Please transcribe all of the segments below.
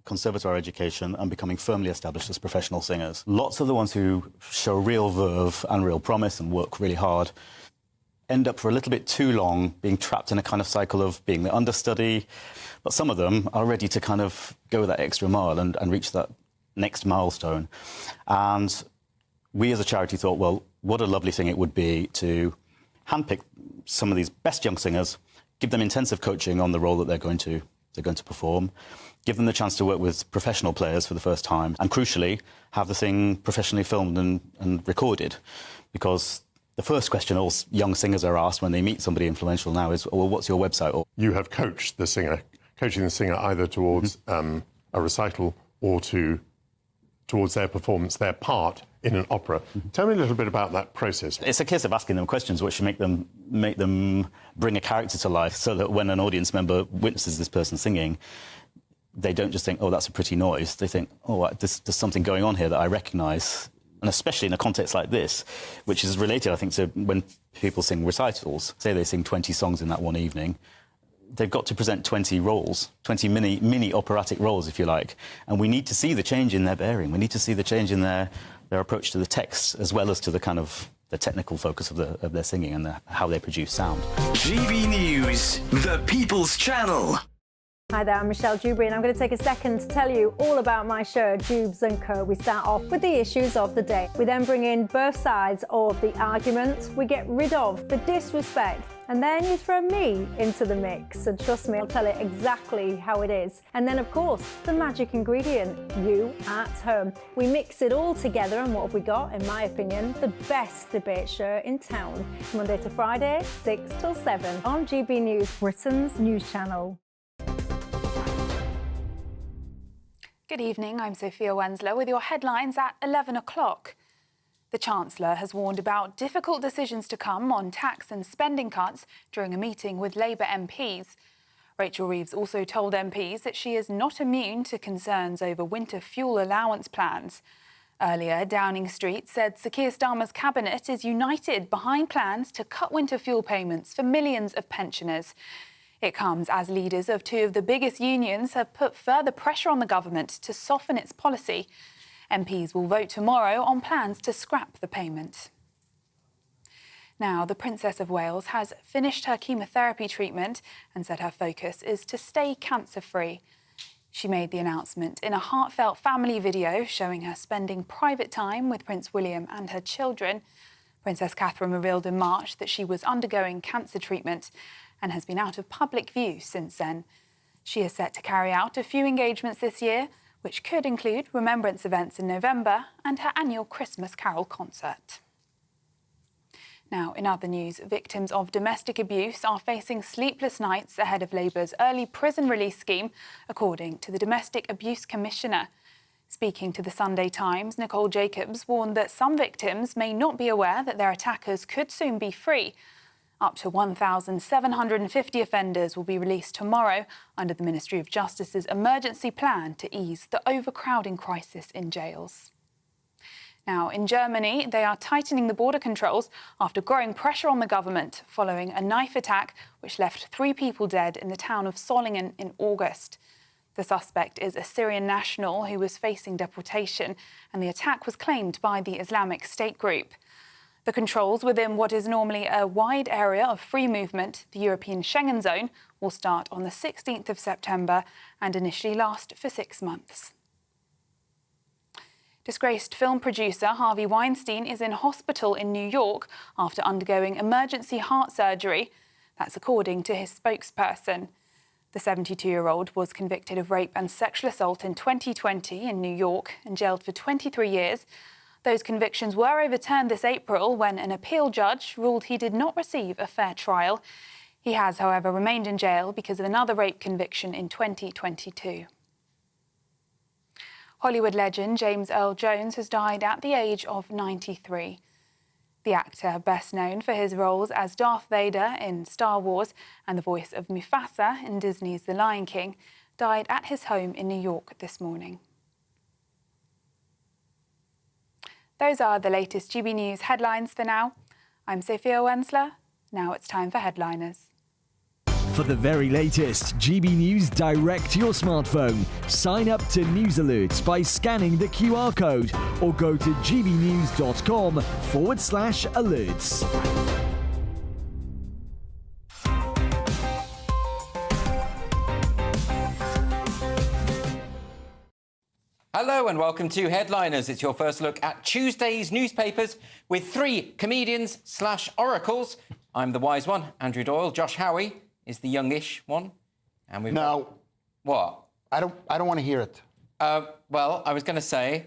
conservatoire education and becoming firmly established as professional singers. Lots of the ones who show real verve and real promise and work really hard end up for a little bit too long being trapped in a kind of cycle of being the understudy. But some of them are ready to kind of go that extra mile and reach that next milestone. And we as a charity thought, well, what a lovely thing it would be to handpick some of these best young singers, give them intensive coaching on the role that they're going to perform, give them the chance to work with professional players for the first time, and crucially, have the thing professionally filmed and recorded. Because the first question all young singers are asked when they meet somebody influential now is, well, what's your website? Or you have coached the singer, coaching the singer either towards a recital or towards their performance, their part in an opera. Tell me a little bit about that process. It's a case of asking them questions which make them bring a character to life, so that when an audience member witnesses this person singing, they don't just think, oh, that's a pretty noise. They think, oh, there's something going on here that I recognise. And especially in a context like this, which is related, I think, to when people sing recitals. Say they sing 20 songs in that one evening, they've got to present 20 roles, 20 mini operatic roles, if you like. And we need to see the change in their bearing. We need to see the change in their approach to the text, as well as to the kind of the technical focus of their singing and how they produce sound. GB News, the People's Channel. Hi there, I'm Michelle Dewberry, and I'm going to take a second to tell you all about my show, Jubes and Co. We start off with the issues of the day. We then bring in both sides of the argument. We get rid of the disrespect, and then you throw me into the mix. And trust me, I'll tell it exactly how it is. And then, of course, the magic ingredient, you at home. We mix it all together, and what have we got? In my opinion, the best debate show in town. Monday to Friday, 6 till 7 on GB News, Britain's news channel. Good evening, I'm Sophia Wensler with your headlines at 11 o'clock. The Chancellor has warned about difficult decisions to come on tax and spending cuts during a meeting with Labour MPs. Rachel Reeves also told MPs that she is not immune to concerns over winter fuel allowance plans. Earlier, Downing Street said Sir Keir Starmer's cabinet is united behind plans to cut winter fuel payments for millions of pensioners. It comes as leaders of two of the biggest unions have put further pressure on the government to soften its policy. MPs will vote tomorrow on plans to scrap the payment. Now, the Princess of Wales has finished her chemotherapy treatment and said her focus is to stay cancer-free. She made the announcement in a heartfelt family video showing her spending private time with Prince William and her children. Princess Catherine revealed in March that she was undergoing cancer treatment and has been out of public view since then. She is set to carry out a few engagements this year, which could include remembrance events in November and her annual Christmas Carol concert. Now, in other news, victims of domestic abuse are facing sleepless nights ahead of Labour's early prison release scheme, according to the Domestic Abuse Commissioner. Speaking to the Sunday Times, Nicole Jacobs warned that some victims may not be aware that their attackers could soon be free. Up to 1,750 offenders will be released tomorrow under the Ministry of Justice's emergency plan to ease the overcrowding crisis in jails. Now, in Germany, they are tightening the border controls after growing pressure on the government following a knife attack which left 3 people dead in the town of Solingen in August. The suspect is a Syrian national who was facing deportation, and the attack was claimed by the Islamic State group. The controls within what is normally a wide area of free movement, the European Schengen zone, will start on the 16th of September and initially last for 6 months. Disgraced film producer Harvey Weinstein is in hospital in New York after undergoing emergency heart surgery. That's according to his spokesperson. The 72-year-old was convicted of rape and sexual assault in 2020 in New York and jailed for 23 years. Those convictions were overturned this April when an appeal judge ruled he did not receive a fair trial. He has, however, remained in jail because of another rape conviction in 2022. Hollywood legend James Earl Jones has died at the age of 93. The actor, best known for his roles as Darth Vader in Star Wars and the voice of Mufasa in Disney's The Lion King, died at his home in New York this morning. Those are the latest GB News headlines for now. I'm Sophia Wensler. Now it's time for Headliners. For the very latest GB News direct to your smartphone, sign up to News Alerts by scanning the QR code or go to gbnews.com/alerts. Hello and welcome to Headliners. It's your first look at Tuesday's newspapers with 3 comedians/oracles. I'm the wise one, Andrew Doyle. Josh Howie is the youngish one. And we've got... What? I don't want to hear it. Well, I was going to say...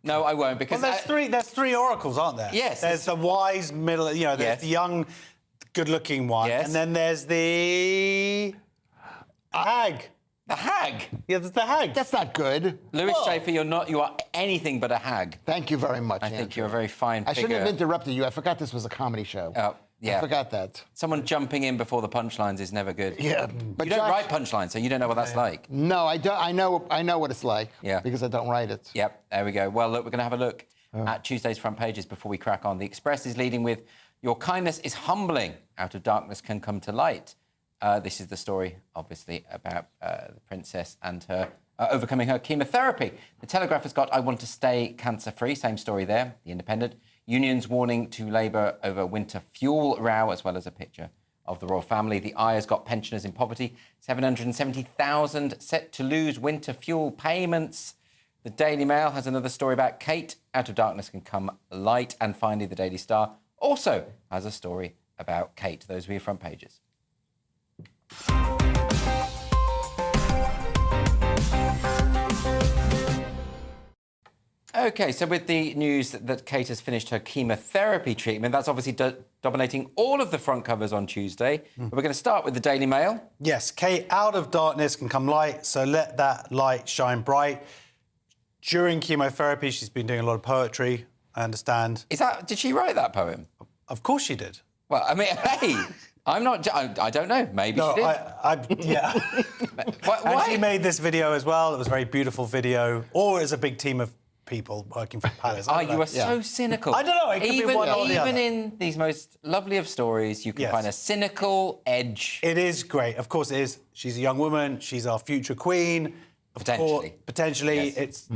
No, I won't, because... Well, there's three oracles, aren't there? Yes. There's the wise middle, there's the young, good-looking one. Yes. And then there's the... hag. The hag? Yeah, there's the hag. That's not good. Lewis Schaefer, you are anything but a hag. Thank you very much, I think you're a very fine figure. I shouldn't have interrupted you. I forgot this was a comedy show. Oh, yeah. I forgot that. Someone jumping in before the punchlines is never good. Yeah, but you don't Josh, write punchlines, so you don't know what that's like. No, I don't. I know what it's like. Yeah. Because I don't write it. Yep, there we go. Well, look, we're going to have a look at Tuesday's front pages before we crack on. The Express is leading with, "Your kindness is humbling. Out of darkness can come to light." This is the story, obviously, about the princess and her overcoming her chemotherapy. The Telegraph has got, "I want to stay cancer-free." Same story there. The Independent. Unions warning to Labour over winter fuel row, as well as a picture of the royal family. The Eye has got pensioners in poverty. 770,000 set to lose winter fuel payments. The Daily Mail has another story about Kate. Out of darkness can come light. And finally, the Daily Star also has a story about Kate. Those were your front pages. OK, so with the news that Kate has finished her chemotherapy treatment, that's obviously dominating all of the front covers on Tuesday. But we're going to start with the Daily Mail. Yes, Kate, out of darkness can come light, so let that light shine bright. During chemotherapy, she's been doing a lot of poetry, I understand. Did she write that poem? Of course she did. Well, I mean, hey... I don't know. Maybe she did. Yeah. Why? And she made this video as well. It was a very beautiful video. Or it's a big team of people working for Palace. You are so cynical. I don't know. It could be one or the other. Even in these most lovely of stories, you can find a cynical edge. It is great. Of course it is. She's a young woman. She's our future queen. Potentially. Yes. It's...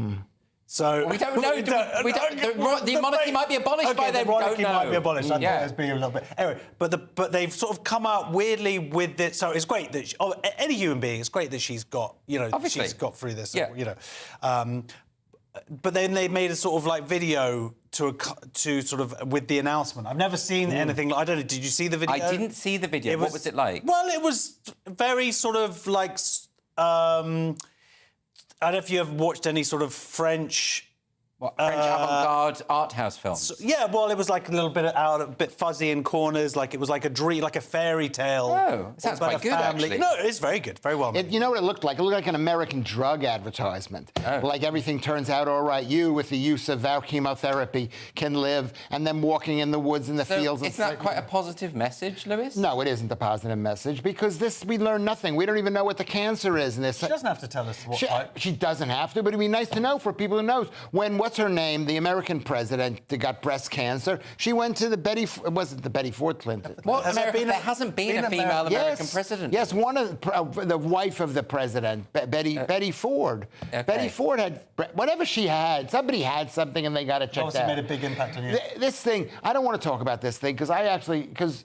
So we don't know. The monarchy might be abolished by then. The monarchy might be abolished. I Yeah. think being a little bit. Anyway, but they've sort of come out weirdly with it. So it's great that any human being. It's great that she's got Obviously. she's got through this. Yeah. But then they made a sort of like video to sort of with the announcement. I've never seen anything. I don't know. Did you see the video? I didn't see the video. What was it like? Well, it was very sort of like. I don't know if you have watched any sort of French avant-garde art house films. Yeah, well, it was like a little bit a bit fuzzy in corners, like it was like a dream, like a fairy tale. Oh, it sounds quite good, actually. No, it's very good, very well made. You know what it looked like? It looked like an American drug advertisement. Oh. Like everything turns out all right. You, with the use of our chemotherapy, can live, and then walking in the woods and the fields. It's not quite a positive message, Lewis? No, it isn't a positive message, because we learn nothing. We don't even know what the cancer is. And she doesn't have to tell us what. She doesn't have to, but it'd be nice to know for people who knows. What's her name, the American president that got breast cancer, she went to it wasn't the Betty Ford Clinton. Well, there hasn't been a female American president. Yes, one of the wife of the president, Betty Ford. Okay. Betty Ford had, whatever she had, somebody had something and they got it checked Obviously out. Made a big impact on you. This thing, I don't want to talk about this thing, because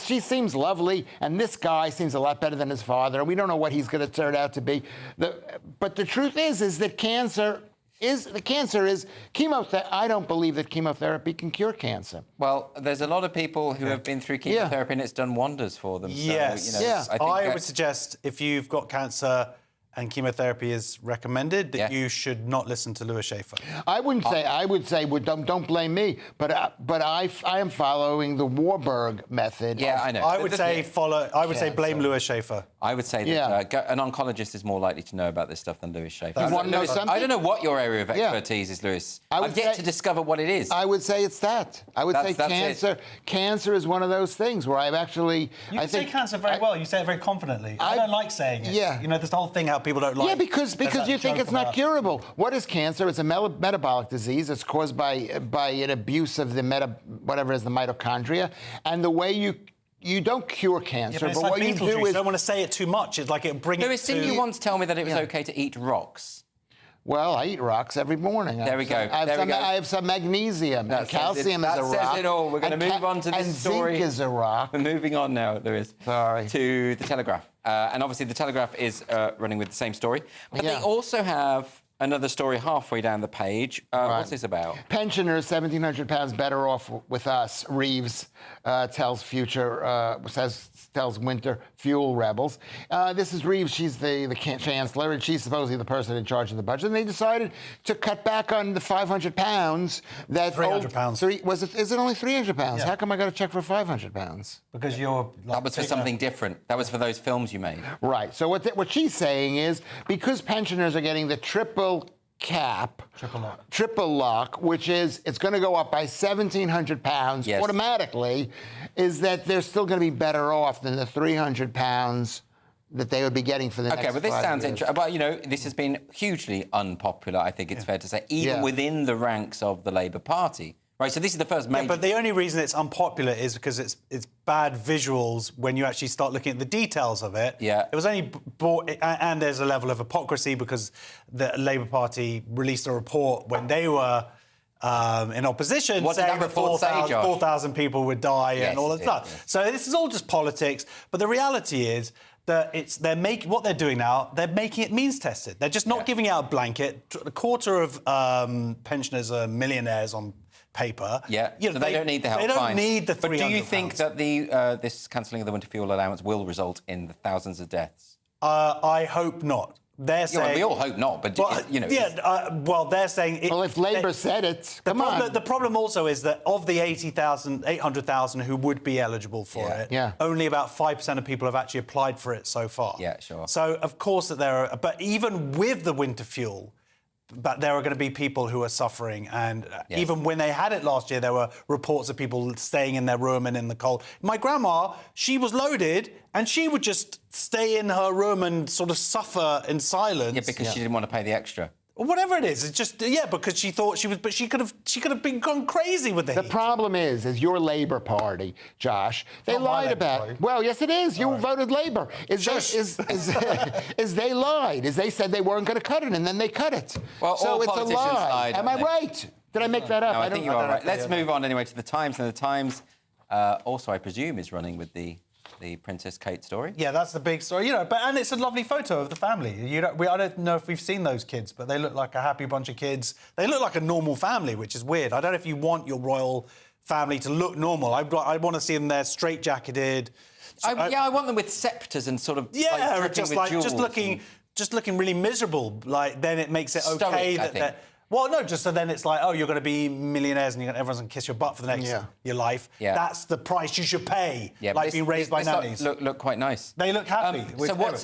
she seems lovely, and this guy seems a lot better than his father, and we don't know what he's going to turn out to be. But the truth is that cancer is chemotherapy. I don't believe that chemotherapy can cure cancer. Well, there's a lot of people who have been through chemotherapy and it's done wonders for them. Yes. So, I would suggest if you've got cancer and chemotherapy is recommended, that you should not listen to Lewis Schaefer. I wouldn't say. I would say, don't blame me. But I am following the Warburg method. Yeah, I know. I would say blame Lewis Schaefer. I would say that an oncologist is more likely to know about this stuff than Lewis Schaefer. You want to know something? I don't know what your area of expertise is, Lewis. I've yet to discover what it is. I would say it's that. I would say cancer. Cancer is one of those things where I've actually. You say cancer very well. You say it very confidently. I don't like saying it. Yeah. You know, this whole thing how people don't like. Yeah, because you think it's not curable. What is cancer? It's a metabolic disease. It's caused by an abuse of the mitochondria, and the way you you don't cure cancer, but it's but like what you Beetlejuice. do You is... don't want to say it too much. It's like it'll bring Lewis, it to... didn't you once tell me that it was okay to eat rocks? Well, I eat rocks every morning. There we go. I have some magnesium. That And calcium is a rock. That says it all. We're going to move on to this and story. zinc is a rock. We're moving on now, Lewis. Sorry. To the Telegraph. And obviously the Telegraph is running with the same story. But they also have another story halfway down the page. What's this about? Pensioners, £1,700 better off with us, Reeves tells Winter Fuel Rebels. This is Reeves. She's the chancellor, and she's supposedly the person in charge of the budget. And they decided to cut back on the £500 that... £300. Is it only £300? Yeah. How come I got a check for £500? Because you're... That was for something different. That was for those films you made. Right. So what she's saying is, because pensioners are getting the triple lock, which is it's going to go up by £1,700 automatically, is that they're still going to be better off than the £300 that they would be getting for the next 5 years. Okay, well, this sounds interesting. But, you know, this has been hugely unpopular, I think it's fair to say, even within the ranks of the Labour Party. Right, so this is the first major... Yeah, but the only reason it's unpopular is because it's bad visuals when you actually start looking at the details of it. Yeah. It was only bought... And there's a level of hypocrisy because the Labour Party released a report when they were in opposition saying that 4,000 people would die and all that stuff. Yeah. So this is all just politics. But the reality is that what they're doing now, they're making it means tested. They're just not giving out a blanket. A quarter of pensioners are millionaires on paper. Yeah, so they don't need the help. They don't need the £300. But do you think that this cancelling of the winter fuel allowance will result in the thousands of deaths? I hope not. They're saying... Well, we all hope not, but, you know... well, they're saying... Well, if Labour said it, come on. The problem also is that of the 800,000 who would be eligible for it, only about 5% of people have actually applied for it so far. Yeah, sure. So, of course, that there are... But even with the winter fuel... But there are going to be people who are suffering. And even when they had it last year, there were reports of people staying in their room and in the cold. My grandma, she was loaded and she would just stay in her room and sort of suffer in silence. Yeah, because she didn't want to pay the extra. Whatever it is, it's just because she thought she was, but she could have gone crazy with the heat. The problem is your Labour Party, Josh. They lied about it. Well, yes, it is. You voted Labour. Is they lied? Is they said they weren't going to cut it and then they cut it. Well, so all it's a politicians lie. lied, Am I right? Did I make that up? No, I think you are right. Let's move on anyway to the Times. And the Times, also, I presume, is running with the Princess Kate story. Yeah, that's the big story. And it's a lovely photo of the family. I don't know if we've seen those kids, but they look like a happy bunch of kids. They look like a normal family, which is weird. I don't know if you want your royal family to look normal. I want to see them there straight-jacketed. I want them with sceptres and sort of just looking really miserable. Like then it makes it okay Stoic, that. Well, no, just so then it's like, you're going to be millionaires and everyone's going to kiss your butt for the next your life. Yeah. That's the price you should pay, being raised by nannies. Look quite nice. They look happy.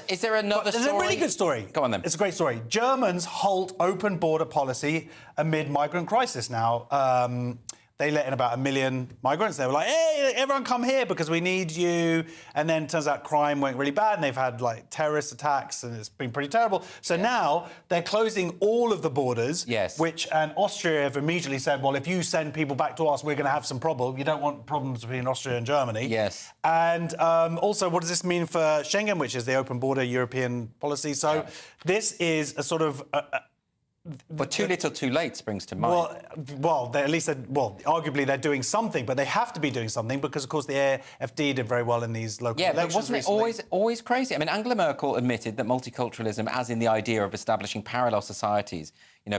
Is there another story? There's a really good story. Go on then. It's a great story. Germans halt open border policy amid migrant crisis now. They let in about 1 million migrants. They were like, hey, everyone come here because we need you. And then it turns out crime went really bad and they've had terrorist attacks and it's been pretty terrible. So now they're closing all of the borders. Yes. And Austria have immediately said, well, if you send people back to us, we're going to have some problem. You don't want problems between Austria and Germany. Yes. And also, what does this mean for Schengen, which is the open border European policy? So this is a sort of... But too little, too late springs to mind. Arguably they're doing something, but they have to be doing something because, of course, the AfD did very well in these local elections. But wasn't it always crazy? I mean, Angela Merkel admitted that multiculturalism, as in the idea of establishing parallel societies,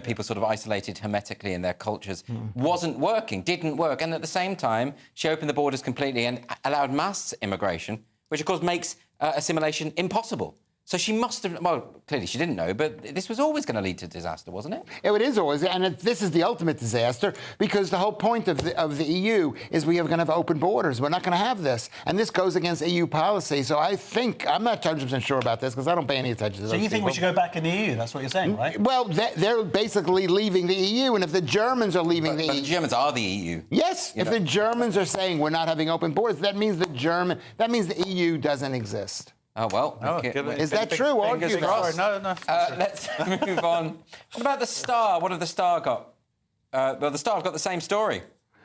people sort of isolated hermetically in their cultures, wasn't working, didn't work. And at the same time, she opened the borders completely and allowed mass immigration, which, of course, makes assimilation impossible. So she must have... Well, clearly she didn't know, but this was always going to lead to disaster, wasn't it? It is always, and this is the ultimate disaster because the whole point of the EU is we are going to have open borders. We're not going to have this. And this goes against EU policy. So I think... I'm not 100% sure about this because I don't pay any attention to those So you think we should go back in the EU? That's what you're saying, right? Well, they're basically leaving the EU, and if the Germans are leaving the EU... But the Germans are the EU. Yes, if the Germans are saying we're not having open borders, that means the EU doesn't exist. Oh, well. Is that true? Fingers crossed. No. Let's move on. What about The Star? What have The Star got? The Star have got the same story.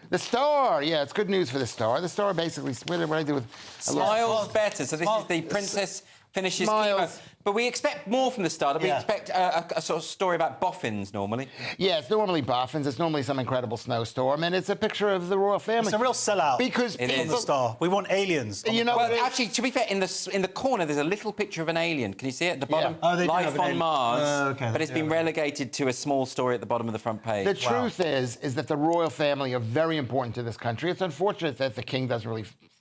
The Star, yeah, it's good news for the Star. The Star basically, what do I do with... Smiles better. So this is the princess finishes chemo. But we expect more from the Star. We expect a sort of story about boffins normally. Yeah, it's normally boffins. It's normally some incredible snowstorm, and it's a picture of the royal family. It's a real sellout. Because in the Star, we want aliens. You know, well, actually, to be fair, in the corner there's a little picture of an alien. Can you see it at the bottom? Oh, they do have Life an on alien. Mars. Okay, but it's been relegated to a small story at the bottom of the front page. the truth is that the royal family are very important to this country. It's unfortunate that the king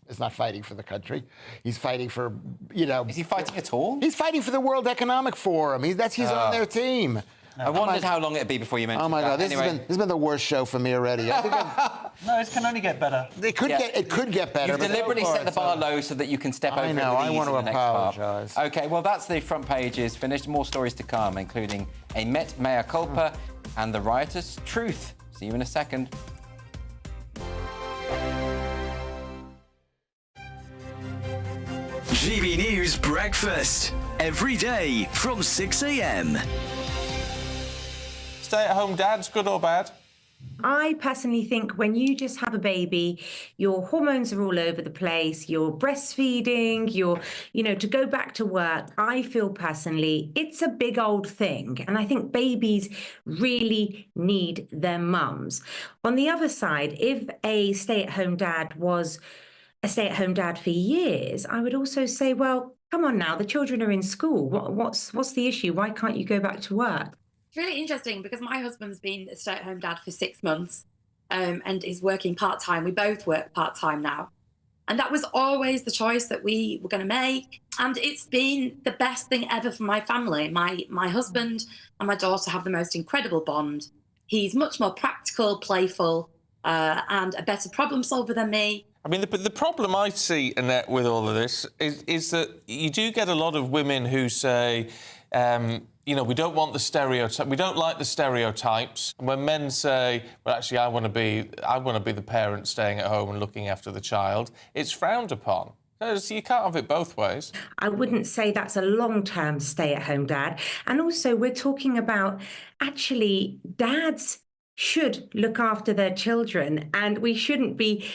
is not fighting for the country. He's fighting for, you know... Is he fighting at all? He's fighting for the World Economic Forum. He's on their team. I wondered how long it'd be before you mentioned Oh my God, this has been the worst show for me already. I think No, it can only get better. it could get better. You've deliberately set the bar low so that you can step over it with I ease want to in the next part. apologise. OK, well, that's the front pages finished. More stories to come, including a Met mea culpa and the riotous truth. See you in a second. GB News Breakfast. Every day from 6 a.m. Stay-at-home dads, good or bad? I personally think when you just have a baby, your hormones are all over the place, you're breastfeeding, to go back to work, I feel personally it's a big old thing. And I think babies really need their mums. On the other side, if a stay-at-home dad was a stay-at-home dad for years, I would also say, well, come on now, the children are in school. What's the issue? Why can't you go back to work? It's really interesting because my husband's been a stay-at-home dad for 6 months and is working part-time. We both work part-time now. And that was always the choice that we were going to make. And it's been the best thing ever for my family. My husband and my daughter have the most incredible bond. He's much more practical, playful, and a better problem solver than me. I mean, the problem I see, Annette, with all of this is that you do get a lot of women who say, we don't want the stereotype. We don't like the stereotypes. And when men say, well, actually, I want to be the parent staying at home and looking after the child, it's frowned upon. So you can't have it both ways. I wouldn't say that's a long-term stay-at-home dad. And also, we're talking about actually dads should look after their children, and we shouldn't be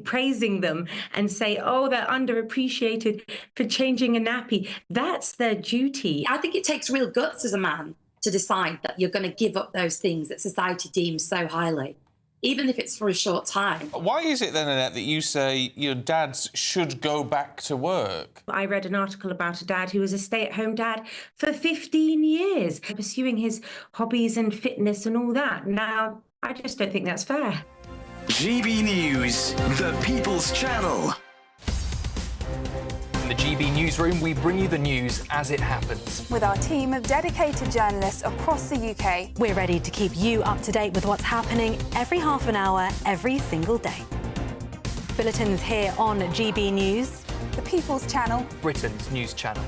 praising them and say, oh, they're underappreciated for changing a nappy. That's their duty. I think it takes real guts as a man to decide that you're going to give up those things that society deems so highly, even if it's for a short time. Why is it then, Annette, that you say your dads should go back to work? I read an article about a dad who was a stay-at-home dad for 15 years, pursuing his hobbies and fitness and all that. Now, I just don't think that's fair. GB News, the People's Channel. In the GB Newsroom, we bring you the news as it happens. With our team of dedicated journalists across the UK, we're ready to keep you up to date with what's happening every half an hour, every single day. Bulletins here on GB News, the People's Channel, Britain's news channel.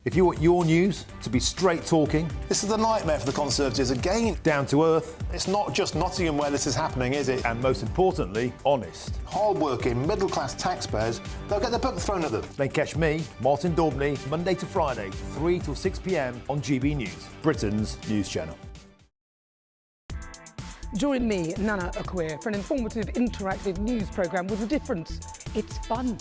If you want your news to be straight talking... This is a nightmare for the Conservatives again. Down to earth. It's not just Nottingham where this is happening, is it? And most importantly, honest. Hard-working, middle-class taxpayers, they'll get their book thrown at them. Then catch me, Martin Daubney, Monday to Friday, 3 till 6 p.m. on GB News, Britain's news channel. Join me, Nana Akwe, for an informative, interactive news programme with a difference. It's fun.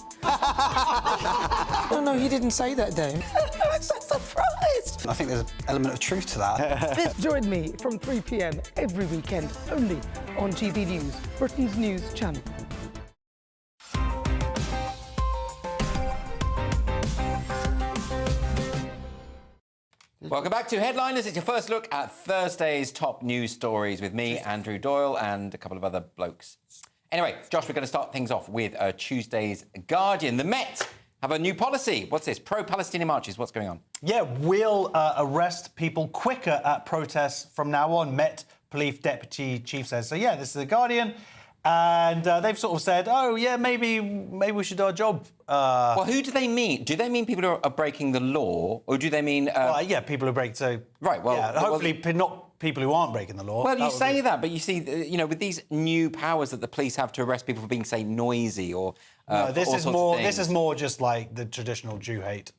No, he didn't say that, Dave. I'm so surprised. I think there's an element of truth to that. Join me from 3 p.m. every weekend, only on GB News, Britain's news channel. Welcome back to Headliners. It's your first look at Thursday's top news stories with me, Andrew Doyle, and a couple of other blokes. Anyway, Josh, we're going to start things off with Tuesday's Guardian. The Met have a new policy. What's this? Pro-Palestinian marches. What's going on? Yeah, we'll arrest people quicker at protests from now on, Met Police Deputy Chief says. So, yeah, this is The Guardian. And they've sort of said, oh, yeah, maybe we should do our job. Well, who do they mean? Do they mean people who are breaking the law, or do they mean... Well, yeah, people who break... So, right, well... Yeah, hopefully not people who aren't breaking the law. Well, you say that, but you see, with these new powers that the police have to arrest people for being, say, noisy or... No, this is more just like the traditional Jew hate.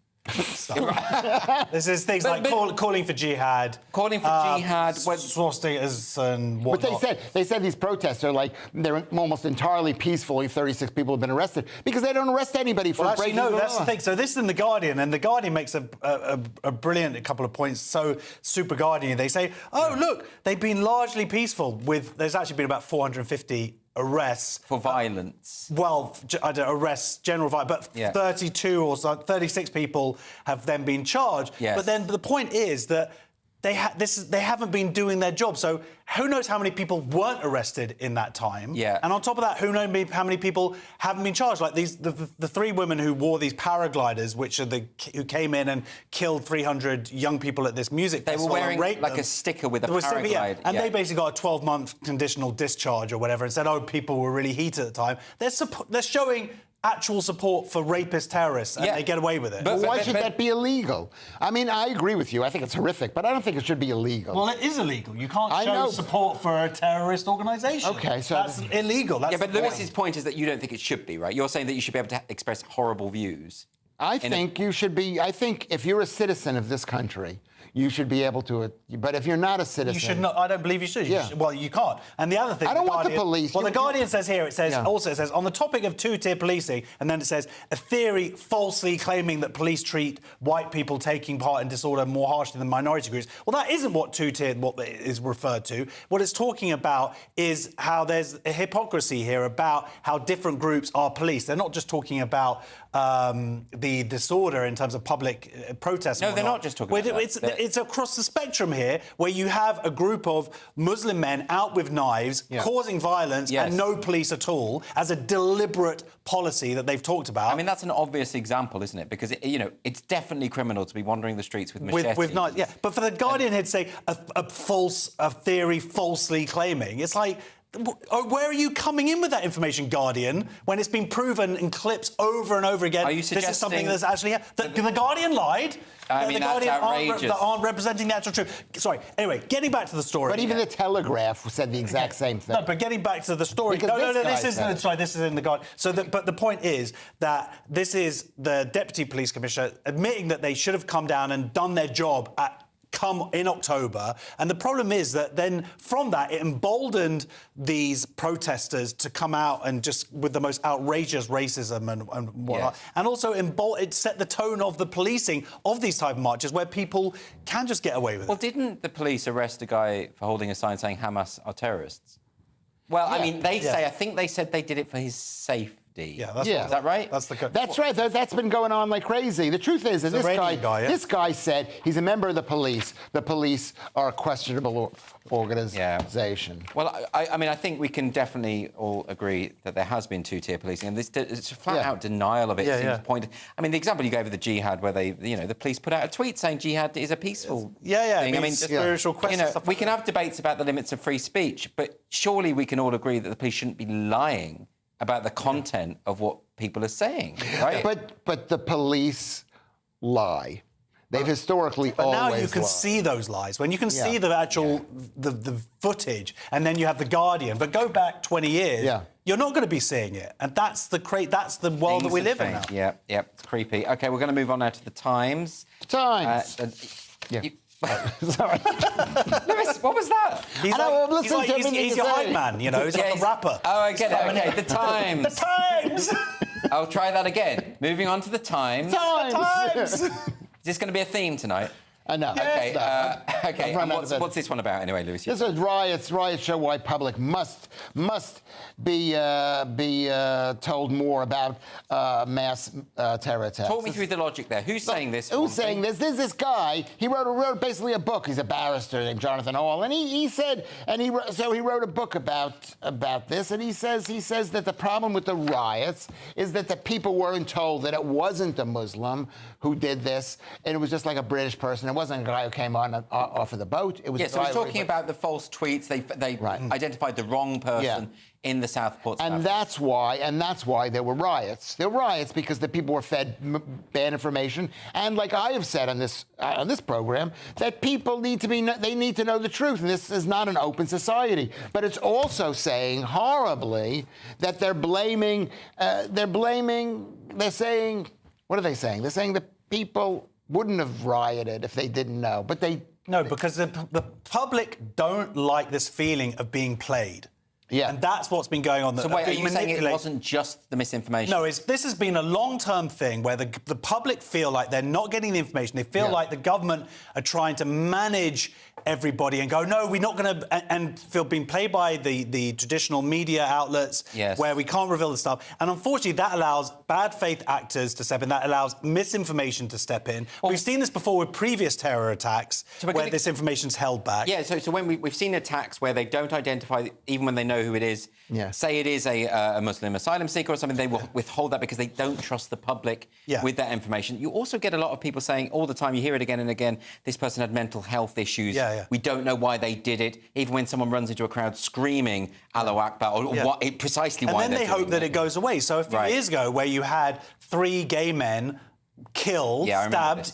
This is things like calling for jihad. Calling for jihad. Swastikas and whatnot. But they said these protests are like, they're almost entirely peaceful. 36 people have been arrested because they don't arrest anybody for breaking the law. No, that's the thing. So this is in The Guardian, and The Guardian makes a brilliant couple of points, so super Guardian. They say, look, they've been largely peaceful there's actually been about 450 arrests. For violence. Well, I don't arrests, general violence, but 32 or 36 people have then been charged. Yes. But then the point is that they haven't been doing their job. So who knows how many people weren't arrested in that time? Yeah. And on top of that, who knows how many people haven't been charged? Like the three women who wore these paragliders, which are who came in and killed 300 young people at this music festival. They were wearing like a sticker with a paraglide. And they basically got a 12-month conditional discharge or whatever, and said, people were really heated at the time. They're showing actual support for rapist terrorists, and they get away with it. But why should that be illegal? I mean, I agree with you. I think it's horrific, but I don't think it should be illegal. Well, it is illegal. You can't show support for a terrorist organisation. Okay, so that's illegal. That's but Lewis's point is that you don't think it should be, right? You're saying that you should be able to express horrible views. I think you should be. I think if you're a citizen of this country, you should be able to. But if you're not a citizen, you should not. I don't believe you should. Well, you can't. And the other thing, I don't want the police. Well, the Guardian says here. It says on the topic of two-tier policing, and then it says a theory falsely claiming that police treat white people taking part in disorder more harshly than minority groups. Well, that isn't what two-tiered is referred to. What it's talking about is how there's a hypocrisy here about how different groups are policed. They're not just talking about the disorder in terms of public protest. No, they're not just talking about that. It's across the spectrum here, where you have a group of Muslim men out with knives, causing violence, and no police at all, as a deliberate policy that they've talked about. I mean, that's an obvious example, isn't it? Because, it's definitely criminal to be wandering the streets with machetes. With knives, But for the Guardian here to say a theory falsely claiming, it's like, where are you coming in with that information, Guardian, when it's been proven in clips over and over again? Are you suggesting... This is something that's actually... The Guardian lied. I mean, that's outrageous. Aren't representing the actual truth. Sorry. Anyway, getting back to the story. But even the Telegraph said the exact same thing. No, but getting back to the story. This is in the Guardian. But the point is that this is the Deputy Police Commissioner admitting that they should have come down and done their job come in October, and the problem is that then from that it emboldened these protesters to come out and just with the most outrageous racism and whatnot, and also it set the tone of the policing of these type of marches where people can just get away with it. Well, didn't the police arrest a guy for holding a sign saying Hamas are terrorists? Well, I mean, I think they said they did it for his safety. Is that right? That's right. That's been going on like crazy. The truth is that this guy said he's a member of the police. The police are a questionable organisation. Well, I mean, I think we can definitely all agree that there has been two-tier policing, and it's a flat-out denial of it. Seems pointed. I mean, the example you gave of the jihad, where the police put out a tweet saying jihad is a peaceful thing. I mean, spiritual question. We can have debates about the limits of free speech, but surely we can all agree that the police shouldn't be lying about the content of what people are saying, right? But the police lie. They've historically always lied. But now you can see those lies. When you can see the actual the footage, and then you have The Guardian. But go back 20 years, you're not going to be seeing it. And that's the world that we live in now. Yeah, it's creepy. OK, we're going to move on now to The Times. Sorry. Lewis, what was that? He's your hype man, He's like a rapper. Oh, I get it. OK, The Times. The Times! I'll try that again. Moving on to The Times. Times! Is this going to be a theme tonight? No. OK. OK. And what's this one about anyway, Lewis? This is riots. Riots show why public must be told more about mass terror attacks. Talk me through the logic there. Who's saying this? Who's saying this? There's this guy. He wrote basically a book. He's a barrister named Jonathan Hall, and he wrote a book about this, and he says that the problem with the riots is that the people weren't told that it wasn't a Muslim who did this, and it was just like a British person. It wasn't a guy who came off of the boat. It was so we're talking about the false tweets. They identified the wrong person in the Southport. And that's why there were riots. There were riots because the people were fed bad information. And like I have said on this program, that people need to know the truth. And this is not an open society. But it's also saying horribly that they're saying, what are they saying? They're saying that people wouldn't have rioted if they didn't know, but they... No, because the public don't like this feeling of being played. Yeah. And that's what's been going on. So wait, are you saying it wasn't just the misinformation? No, this has been a long-term thing where the public feel like they're not getting the information. They feel like the government are trying to manage everybody and go, no, we're not going to... And feel being played by the traditional media outlets where we can't reveal the stuff. And unfortunately, that allows bad faith actors to step in. That allows misinformation to step in. We've seen this before with previous terror attacks where this information's held back. Yeah, so when we've seen attacks where they don't identify, even when they know who it is, say it is a Muslim asylum seeker or something, they will withhold that because they don't trust the public with that information. You also get a lot of people saying all the time, you hear it again and again, this person had mental health issues. We don't know why they did it, even when someone runs into a crowd screaming Allahu Akbar, or precisely why. And then they hope that it goes away. So a few years ago, where you had 3 gay men killed, stabbed,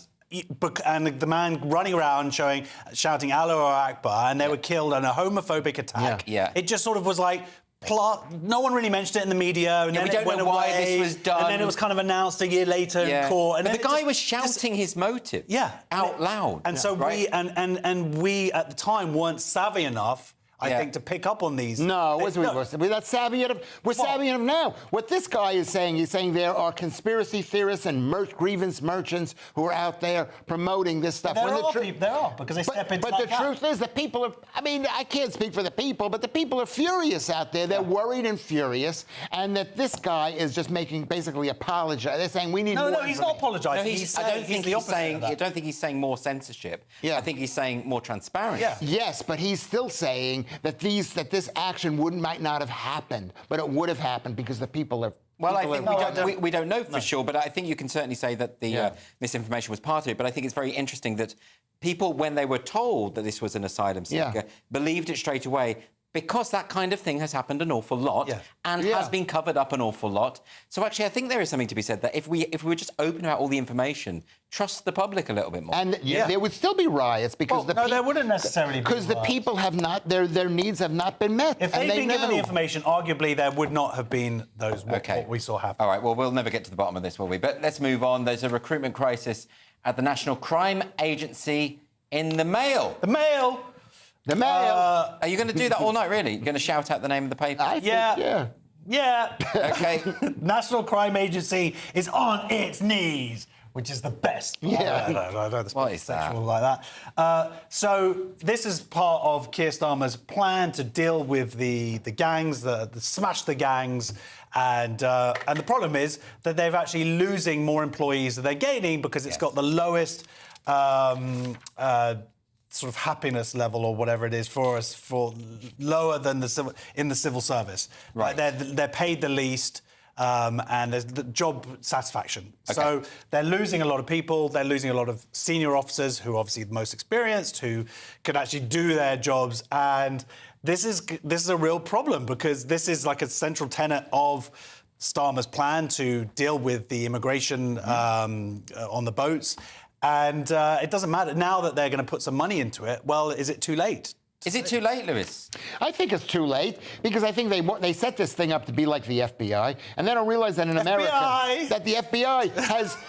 and the man running around shouting Allahu Akbar, and they were killed in a homophobic attack. It just sort of was like... No one really mentioned it in the media, and then it went away. Why this was done. And then it was kind of announced a year later in court. And but the guy was shouting his motive out loud. And so we at the time weren't savvy enough, I think, to pick up on these. No, we're not savvy enough. We're savvy enough now. What this guy is saying, he's saying there are conspiracy theorists and grievance merchants who are out there promoting this stuff. There are, because they step into But the truth is that people are, I mean, I can't speak for the people, but the people are furious out there. They're worried and furious, and that this guy is just basically apologize. They're saying we need more. No, he's not apologising. I don't think he's saying more censorship. I think he's saying more transparency. Yes, but he's still saying that this action might not have happened, but it would have happened because the people are... Well, I think we don't know for sure, but I think you can certainly say that the misinformation was part of it. But I think it's very interesting that people, when they were told that this was an asylum seeker, believed it straight away, because that kind of thing has happened an awful lot and has been covered up an awful lot. So actually, I think there is something to be said that if we were just open about all the information, trust the public a little bit more. And there would still be riots because there wouldn't necessarily be because the people have not their needs have not been met. If they'd been given the information, arguably there would not have been those what we saw happen. All right. Well, we'll never get to the bottom of this, will we? But let's move on. There's a recruitment crisis at the National Crime Agency in the Mail. The Mail. The Mail. Are you going to do that all night, really? You're going to shout out the name of the paper? I think, yeah. OK. National Crime Agency is on its knees, which is the best. What is that? Like that. So this is part of Keir Starmer's plan to deal with the gangs, the smash the gangs. And the problem is that they're actually losing more employees than they're gaining because it's got the lowest... sort of happiness level or whatever it is for lower than in the civil service. Right. They're paid the least and there's the job satisfaction. Okay. So they're losing a lot of people. They're losing a lot of senior officers who are obviously the most experienced, who could actually do their jobs. And this is a real problem because this is like a central tenet of Starmer's plan to deal with the immigration on the boats. And it doesn't matter now that they're going to put some money into it. Well, is it too late? Is it too late, Lewis? I think it's too late because I think they set this thing up to be like the FBI, and they don't realize that in America that the FBI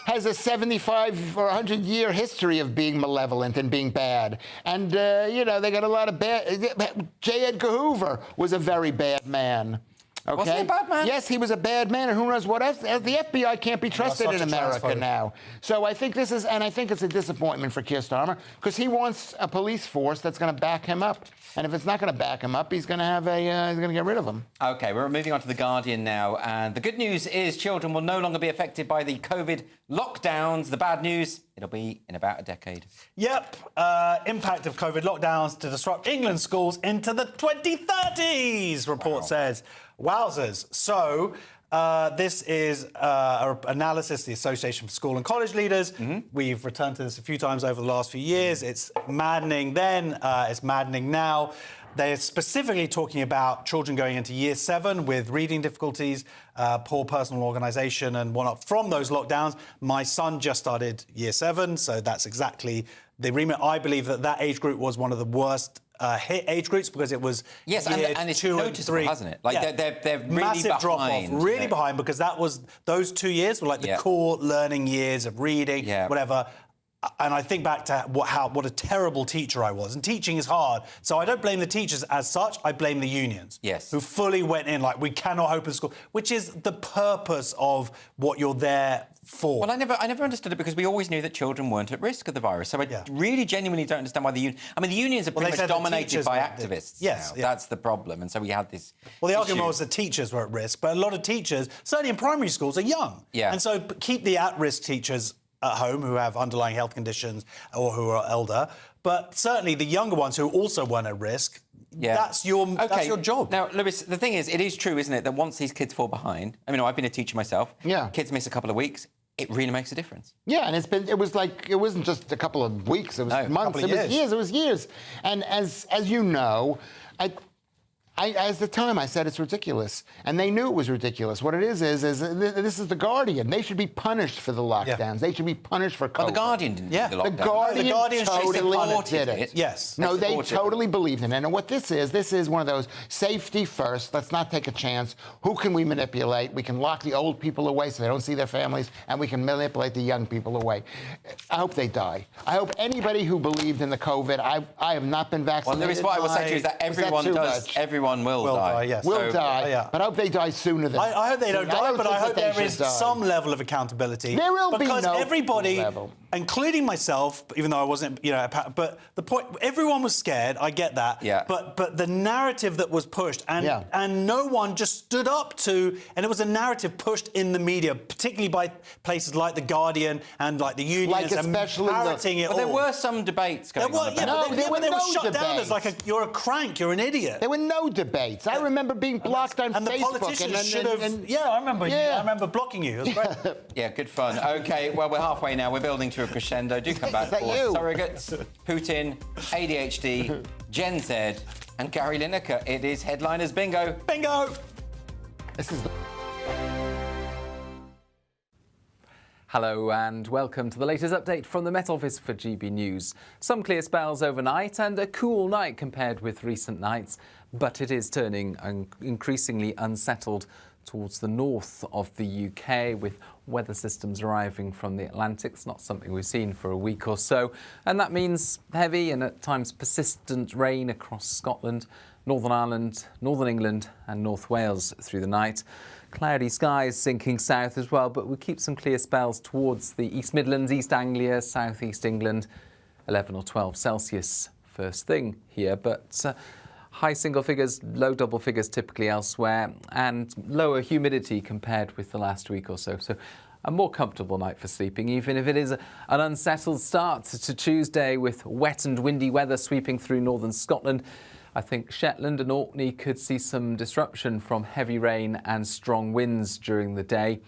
has a 75 or 100-year history of being malevolent and being bad. And they got a lot of bad. J. Edgar Hoover was a very bad man. Okay? Wasn't he a bad man? Yes, he was a bad man, and who knows what else. The FBI can't be trusted in America now. So I think it's a disappointment for Keir Starmer because he wants a police force that's going to back him up. And if it's not going to back him up, he's going to get rid of them. OK, we're moving on to The Guardian now. And the good news is children will no longer be affected by the COVID lockdowns. The bad news, it'll be in about a decade. Yep. Impact of COVID lockdowns to disrupt England's schools into the 2030s, report says. Wowzers. So this is an analysis, the Association for School and College Leaders. We've returned to this a few times over the last few years. It's maddening then, it's maddening now. They're specifically talking about children going into Year 7 with reading difficulties, poor personal organisation and whatnot from those lockdowns. My son just started Year 7, so that's exactly the remit. I believe that age group was one of the worst hit age groups because it was yes, and it's 2 and noticeable, 3. hasn't it? Like they're really massive drop off, really yeah. behind, because that was those 2 years were like the core learning years of reading, whatever. And I think back to what a terrible teacher I was. And teaching is hard. So I don't blame the teachers as such. I blame the unions. Yes. Who fully went in like, we cannot open school, which is the purpose of what you're there for. Well, I never understood it because we always knew that children weren't at risk of the virus. So I really genuinely don't understand why the union... I mean, the unions are pretty much dominated by activists. Yes. Now. That's the problem. And so we had this Well, the argument was that teachers were at risk, but a lot of teachers, certainly in primary schools, are young. Yeah. And so keep the at-risk teachers at home who have underlying health conditions or who are elder, but certainly the younger ones who also weren't at risk, that's your job. Now, Lewis, the thing is, it is true, isn't it, that once these kids fall behind, I mean, I've been a teacher myself, kids miss a couple of weeks, it really makes a difference. Yeah, and it wasn't just a couple of weeks, it was months, it was years. And as you know, at the time, I said it's ridiculous, and they knew it was ridiculous. What it is this is the Guardian. They should be punished for the lockdowns. They should be punished for COVID. But the Guardian didn't do the lockdown. The Guardian totally did it. Yes. No, they totally believed in it. And what this is one of those safety first. Let's not take a chance. Who can we manipulate? We can lock the old people away so they don't see their families, and we can manipulate the young people away. I hope they die. I hope anybody who believed in the COVID. I have not been vaccinated. Well, Lewis, what I will say to you is that everyone does. Everyone will die. Yes. Will die, but I hope they die sooner than... I hope they don't die, but I hope there is some level of accountability. There will be no because everybody, level. including myself, even though I wasn't, but the point, everyone was scared, I get that, but the narrative that was pushed, and no one just stood up to, and it was a narrative pushed in the media, particularly by places like The Guardian and like the unions, and parroting it all. But there were some debates going on about there were they were no shut debates. down as like you're a crank, you're an idiot. There were no debates. I remember being blocked on and Facebook. The politicians should have... I remember. I remember blocking you. It was great. Yeah, good fun. OK, well, we're halfway now. We're building to a crescendo. Do come back for surrogates, Putin, ADHD, Gen Z, and Gary Lineker. It is Headliners Bingo. Bingo! This is Hello and welcome to the latest update from the Met Office for GB News. Some clear spells overnight and a cool night compared with recent nights, but it is turning increasingly unsettled towards the north of the UK, with weather systems arriving from the Atlantic. It's not something we've seen for a week or so, and that means heavy and at times persistent rain across Scotland, Northern Ireland, Northern England and North Wales through the night. Cloudy skies sinking south as well, but we keep some clear spells towards the East Midlands, East Anglia, South East England. 11 or 12 Celsius first thing here, but high single figures, low double figures typically elsewhere, and lower humidity compared with the last week or so. So a more comfortable night for sleeping, even if it is an unsettled start to Tuesday with wet and windy weather sweeping through northern Scotland. I think Shetland and Orkney could see some disruption from heavy rain and strong winds during the day,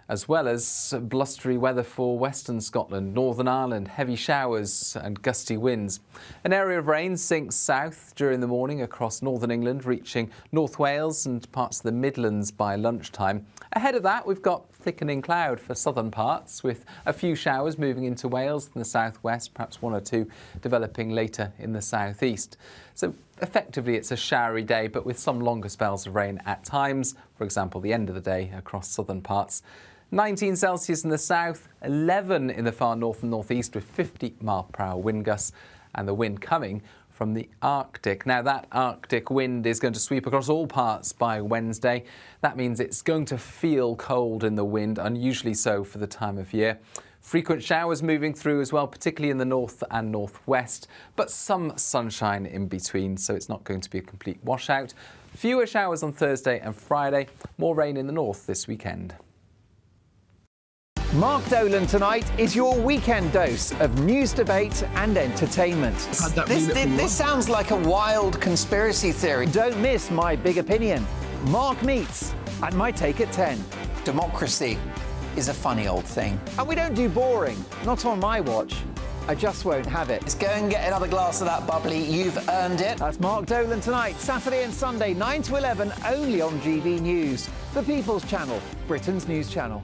as well as blustery weather for western Scotland, Northern Ireland, heavy showers and gusty winds. An area of rain sinks south during the morning across northern England, reaching North Wales and parts of the Midlands by lunchtime. Ahead of that, we've got thickening cloud for southern parts, with a few showers moving into Wales in the southwest, perhaps one or two developing later in the southeast. So effectively, it's a showery day, but with some longer spells of rain at times, for example, the end of the day across southern parts. 19 Celsius in the south, 11 in the far north and northeast, with 50-mile-per-hour wind gusts, and the wind coming from the Arctic. Now, that Arctic wind is going to sweep across all parts by Wednesday. That means it's going to feel cold in the wind, unusually so for the time of year. Frequent showers moving through as well, particularly in the north and northwest, but some sunshine in between, so it's not going to be a complete washout. Fewer showers on Thursday and Friday, more rain in the north this weekend. Mark Dolan tonight is your weekend dose of news, debate and entertainment. This sounds like a wild conspiracy theory. Don't miss my big opinion. Mark Meets and my take at 10. Democracy is a funny old thing. And we don't do boring, not on my watch. I just won't have it. Let's go and get another glass of that bubbly. You've earned it. That's Mark Dolan tonight, Saturday and Sunday, 9 to 11, only on GB News, the People's Channel, Britain's news channel.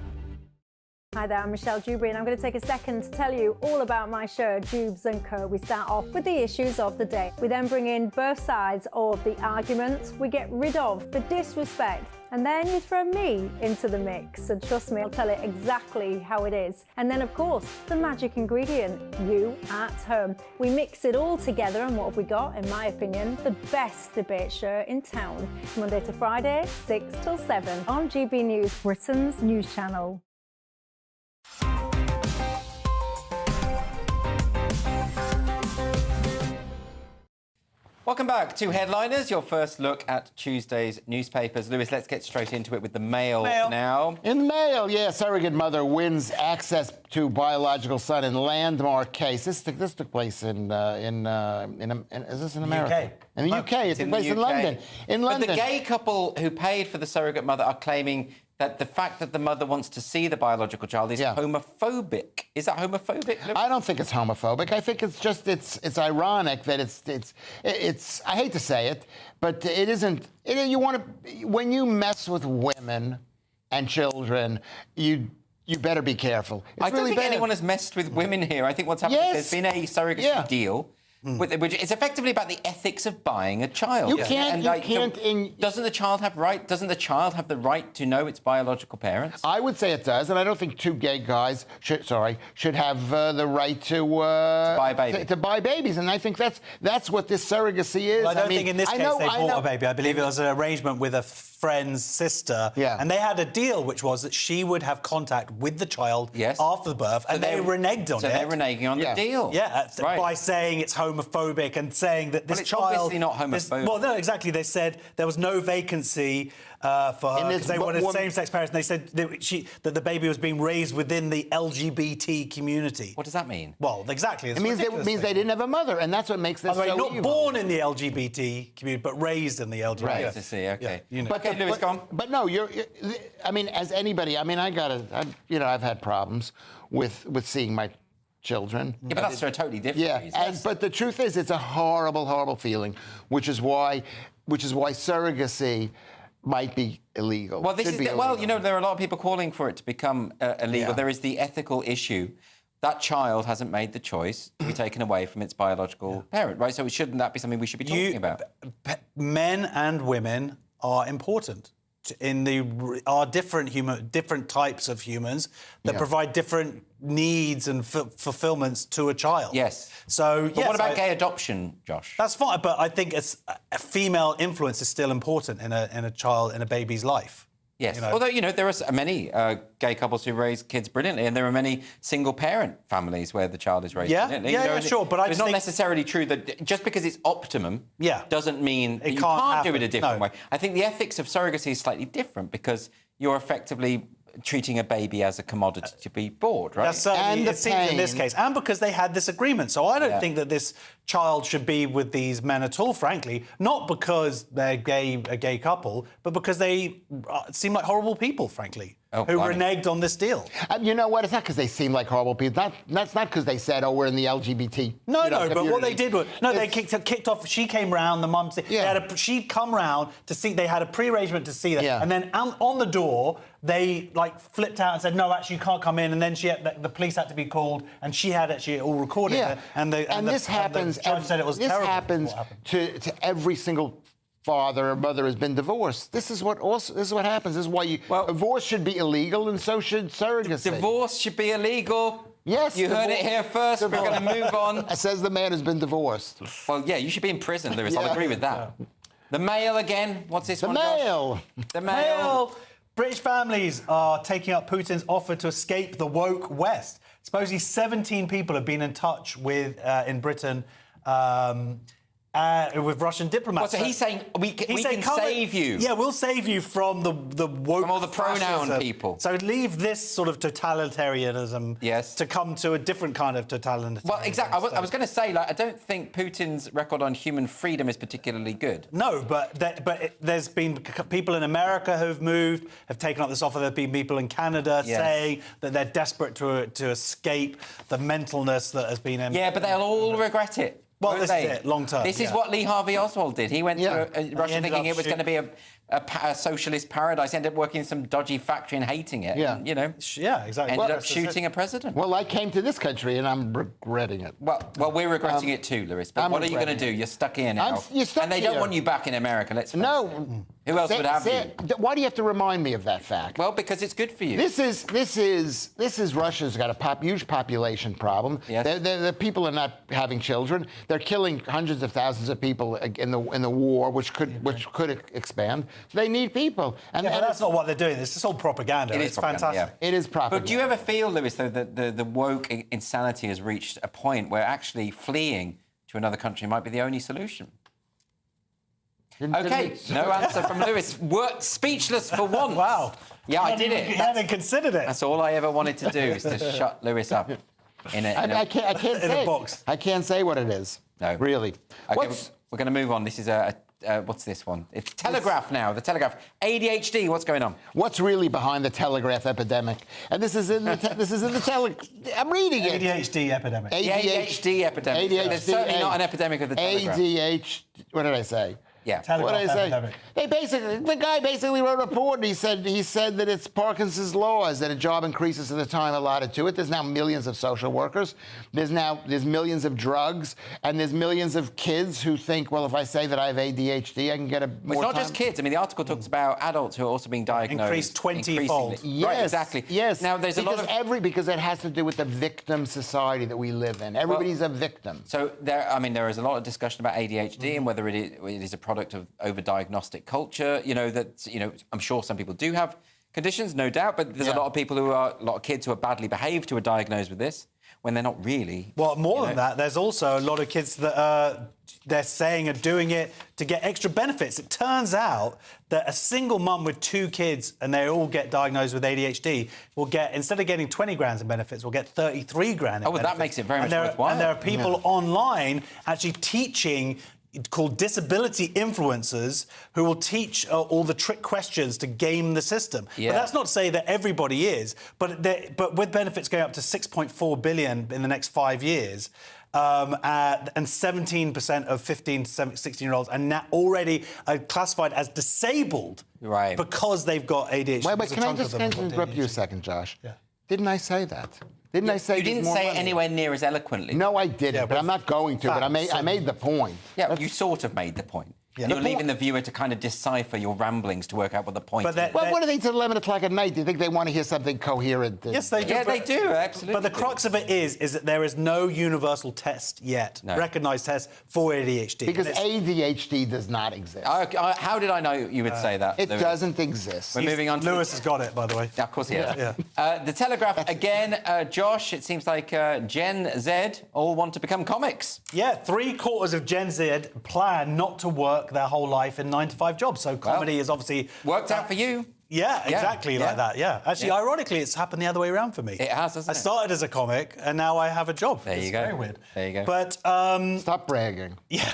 Hi there, I'm Michelle Jubry, and I'm going to take a second to tell you all about my show, Jubes and Co. We start off with the issues of the day. We then bring in both sides of the argument. We get rid of the disrespect. And then you throw me into the mix. And trust me, I'll tell it exactly how it is. And then, of course, the magic ingredient, you at home. We mix it all together, and what have we got? In my opinion, the best debate show in town. Monday to Friday, 6 till 7 on GB News, Britain's news channel. Welcome back to Headliners, your first look at Tuesday's newspapers. Lewis, let's get straight into it with the Mail now. In the Mail, yeah, surrogate mother wins access to biological son in landmark case. This took place in is this in America? In the UK. It took place in London. But the gay couple who paid for the surrogate mother are claiming that the fact that the mother wants to see the biological child is homophobic. Is that homophobic, Lewis? I don't think it's homophobic. I think it's just it's ironic that it's I hate to say it, but it isn't. You want to when you mess with women and children, you better be careful. I don't think anyone has messed with women here. I think what's happened is there's been a surrogacy deal. Which it's effectively about the ethics of buying a child. You can't. Doesn't the child have right? Doesn't the child have the right to know its biological parents? I would say it does, and I don't think two gay guys should have the right to buy babies. To buy babies, and I think that's what this surrogacy is. Well, I don't think in this case they bought a baby. I believe it was an arrangement with a friend's sister, and they had a deal, which was that she would have contact with the child after the birth, and they reneged on it. So they're reneging on the deal. Yeah, by saying it's homophobic and saying that this child... It's obviously not homophobic. Well, no, exactly. They said there was no vacancy for her because they wanted same-sex parents, and they said that the baby was being raised within the LGBT community. What does that mean? Well, exactly. It means they didn't have a mother, and that's what makes this so evil. Not born in the LGBT community, but raised in the LGBT. Right, to see, okay. Yeah, Okay, Lewis, go on. But no, I mean, as anybody, I mean, I've had problems with seeing my children. Yeah, but that's for a totally different reason. But the truth is, it's a horrible, horrible feeling, which is why surrogacy might be illegal. Well, there are a lot of people calling for it to become illegal. There is the ethical issue. That child hasn't made the choice to be taken away from its biological parent, right? So shouldn't that be something we should be talking about? Men and women are important. Are different types of humans that provide different needs and fulfillments to a child. Yes. So, but what about gay adoption, Josh? That's fine, but I think a female influence is still important in a baby's life. Yes. Although, there are many gay couples who raise kids brilliantly, and there are many single-parent families where the child is raised brilliantly. Sure. But it's not necessarily true that just because it's optimum doesn't mean that you can't do it a different way. I think the ethics of surrogacy is slightly different because you're effectively treating a baby as a commodity to be bought, right? That's certainly it seems in this case, and because they had this agreement. So I don't think that this child should be with these men at all, frankly. Not because they're a gay couple, but because they seem like horrible people, frankly. Who reneged on this deal. You know what? It's not because they seem like horrible people. That's not because they said, we're in the LGBT No, but what they did was... No, they kicked off... She came round, the mum... she'd come round to see... They had a pre-arrangement to see that. Yeah. And then on the door, they, flipped out and said, no, actually, you can't come in. And then the police had to be called, and she had actually all recorded. Yeah. And this happens... The judge said it was terrible. This happens to every single... father or mother has been divorced. This is what happens. This is why divorce should be illegal, and so should surrogacy. Divorce should be illegal. Yes, you heard it here first. We're going to move on. Says the man who's been divorced. Well, yeah, you should be in prison, Lewis. I'll agree with that. The Mail again. What's this one? Mail. The Mail. British families are taking up Putin's offer to escape the woke West. Supposedly 17 people have been in touch with in Britain. With Russian diplomats. Well, so he's saying we can save you. Yeah, we'll save you from the woke... From all the pronoun people. So leave this sort of totalitarianism to come to a different kind of totalitarianism. Well, exactly. I was going to say, I don't think Putin's record on human freedom is particularly good. No, but there's been people in America who've moved, have taken up this offer. There have been people in Canada saying that they're desperate to escape the mentalness that has been... Yeah, but they'll all regret it. Well, this is it, long term. This is what Lee Harvey Oswald did. He went to Russia thinking it was going to be a socialist paradise, ended up working in some dodgy factory and hating it. Yeah. And, you know, exactly. Ended up shooting a president. Well, I came to this country and I'm regretting it. Well, we're regretting it too, Lewis. But what are you going to do? You're stuck here now. You're stuck and they here. don't want you back in America. Let's face No. it. Who else would have you? Why do you have to remind me of that fact? Well, because it's good for you. This is Russia's got a huge population problem. Yes. The people are not having children. They're killing hundreds of thousands of people in the war, which could expand. So they need people. But that's not what they're doing. This is all propaganda. It's fantastic. It is propaganda. But do you ever feel, Lewis, though, that the woke insanity has reached a point where actually fleeing to another country might be the only solution? Okay, no answer from Lewis. Speechless for once. Wow. Yeah, I did it. You hadn't considered it. That's all I ever wanted to do, is to shut Lewis up. I can't say what it is. No. Really. Okay, we're going to move on. This is what's this one? It's Telegraph now. The Telegraph. ADHD. What's going on? What's really behind the Telegraph epidemic? And this is in the Telegraph. I'm reading it. ADHD epidemic. ADHD epidemic. There's certainly not an epidemic of the Telegraph. What did I say? Yeah. What did I say? The guy basically wrote a report and he said that it's Parkinson's laws, that a job increases to the time allotted to it. There's now millions of social workers. There's millions of drugs, and there's millions of kids who think, well, if I say that I have ADHD, I can get more It's not time. just kids. I mean, the article talks about adults who are also being diagnosed. Increased 20-fold. Yes, right, exactly. Yes. Now, there's because a lot of... because it has to do with the victim society that we live in. Everybody's a victim. So there is a lot of discussion about ADHD and whether it is a product of over-diagnostic culture. I'm sure some people do have conditions, no doubt, but there's a lot of kids who are badly behaved who are diagnosed with this when they're not really. Well, more than that, there's also a lot of kids that they're saying are doing it to get extra benefits. It turns out that a single mum with 2 kids and they all get diagnosed with ADHD will get, instead of getting 20 grand in benefits, will get 33 grand in benefits. That makes it very much worthwhile. And there are people online actually teaching, called disability influencers, who will teach all the trick questions to game the system. Yeah. But that's not to say that everybody is. But with benefits going up to 6.4 billion in the next 5 years, and 17% of 15 to 16-year-olds are now already classified as disabled, right, because they've got ADHD. Wait, can I just interrupt you a second, Josh? Yeah. Didn't I say that? Didn't I say you didn't say it anywhere near as eloquently? No, I didn't, but I'm not going to. But I made the point. Yeah, you sort of made the point. Yeah. You're leaving the viewer to kind of decipher your ramblings to work out what the point is. Well, what are they till 11 o'clock at night? Do you think they want to hear something coherent? Yes, they do. Yeah, they do, absolutely. But the crux of it is that there is no universal test yet, recognised test for ADHD. Because ADHD does not exist. How did I know you would say that? It doesn't exist. We're moving on to... Lewis has got it, by the way. Yeah, of course he has. Yeah. The Telegraph, again, Josh, it seems like Gen Z all want to become comics. Yeah, 3/4 of Gen Z plan not to work their whole life in 9-to-5 jobs. So comedy is obviously... Worked out for you. Yeah, exactly like that, yeah. Actually, ironically, it's happened the other way around for me. It has, hasn't it? I started as a comic, and now I have a job. There you go. Very weird. There you go. But... Stop bragging. Yeah,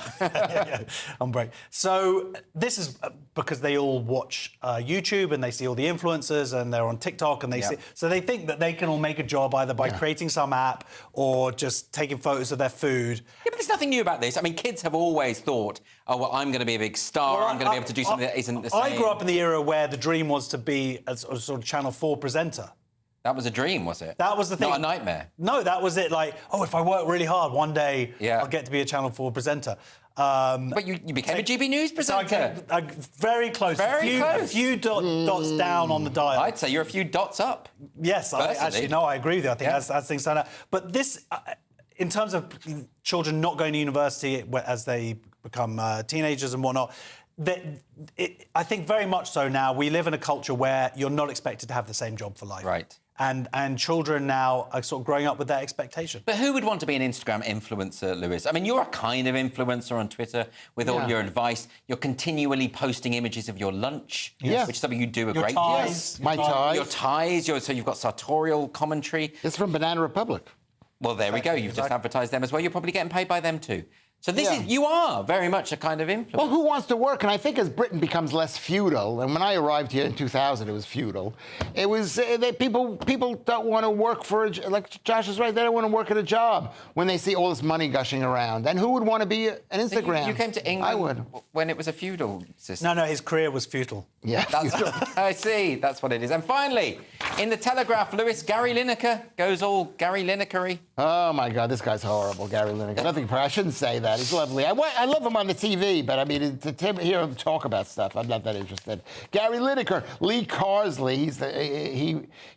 I'm bragging. So this is because they all watch YouTube, and they see all the influencers, and they're on TikTok, and they see... So they think that they can all make a job either by creating some app or just taking photos of their food. Yeah, but there's nothing new about this. I mean, kids have always thought, oh, well, I'm going to be a big star, I'm going to be able to do something that isn't the same. I grew up in the era where the dream was to be a sort of Channel 4 presenter. That was a dream, was it? That was the thing. Not a nightmare. No, that was it. Like, oh, if I work really hard, one day I'll get to be a Channel 4 presenter. But you became a GB News presenter. So very close. A few dots down on the dial. I'd say you're a few dots up. Yes, I agree with you. I think as things stand out. But this, in terms of children not going to university as they become teenagers and whatnot, I think very much so now. We live in a culture where you're not expected to have the same job for life. Right. And children now are sort of growing up with that expectation. But who would want to be an Instagram influencer, Lewis? I mean, you're a kind of influencer on Twitter with all your advice. You're continually posting images of your lunch, which is something you do a great deal. Yes, my ties. Your ties. So you've got sartorial commentary. It's from Banana Republic. Well, there we go. You've just advertised them as well. You're probably getting paid by them too. So this is, you are very much a kind of influence. Well, who wants to work? And I think as Britain becomes less feudal, and when I arrived here in 2000, it was feudal. It was people don't want to work for like Josh is right. They don't want to work at a job when they see all this money gushing around. And who would want to be an Instagram? So you came to England I would. when it was a feudal system. No, his career was feudal. Yeah, I see. That's what it is. And finally, in the Telegraph, Lewis, Gary Lineker goes all Gary Lineker-y. Oh my God, this guy's horrible, Gary Lineker. Nothing. I shouldn't say that. He's lovely. I love him on the TV, but I mean, to hear him talk about stuff, I'm not that interested. Gary Lineker, Lee Carsley,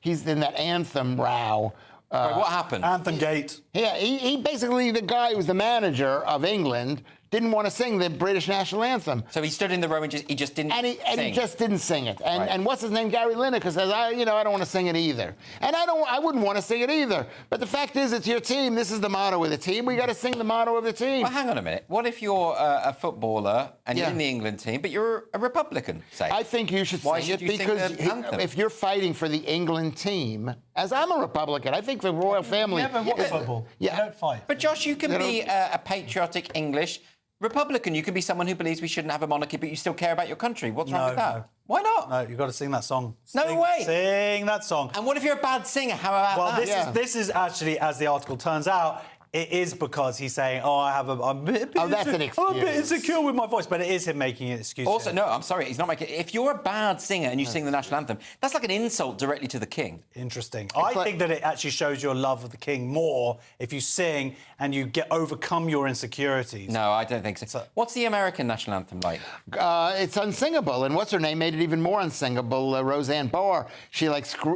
he's in that Anthem row. Wait, what happened? Anthem Gate. Yeah, he basically, the guy who was the manager of England, didn't want to sing the British national anthem. So he stood in the row and he just didn't sing. And he just didn't sing it. And what's his name? Gary Lineker says, I don't want to sing it either. And I wouldn't want to sing it either. But the fact is, it's your team. This is the motto of the team. We got to sing the motto of the team. Well, hang on a minute. What if you're a footballer and you're in the England team, but you're a Republican, say? I think you should sing it because if you're fighting for the England team, as I'm a Republican, I think the royal family... Yeah, but what football? Yeah. You don't fight. But Josh, you can be a patriotic English Republican. You can be someone who believes we shouldn't have a monarchy, but you still care about your country. What's wrong with that? No. Why not? No, you've got to sing that song. No way. Sing that song. And what if you're a bad singer? How about that? Well, this is actually, as the article turns out, it is because he's saying, I'm a bit that's an excuse. I'm a bit insecure with my voice, but it is him making an excuse. Also, no, I'm sorry, he's not making... If you're a bad singer and you sing the national anthem, that's like an insult directly to the king. Interesting. I think that it actually shows your love of the king more if you sing and you overcome your insecurities. No, I don't think so. What's the American national anthem like? It's unsingable, and what's her name made it even more unsingable. Roseanne Barr, she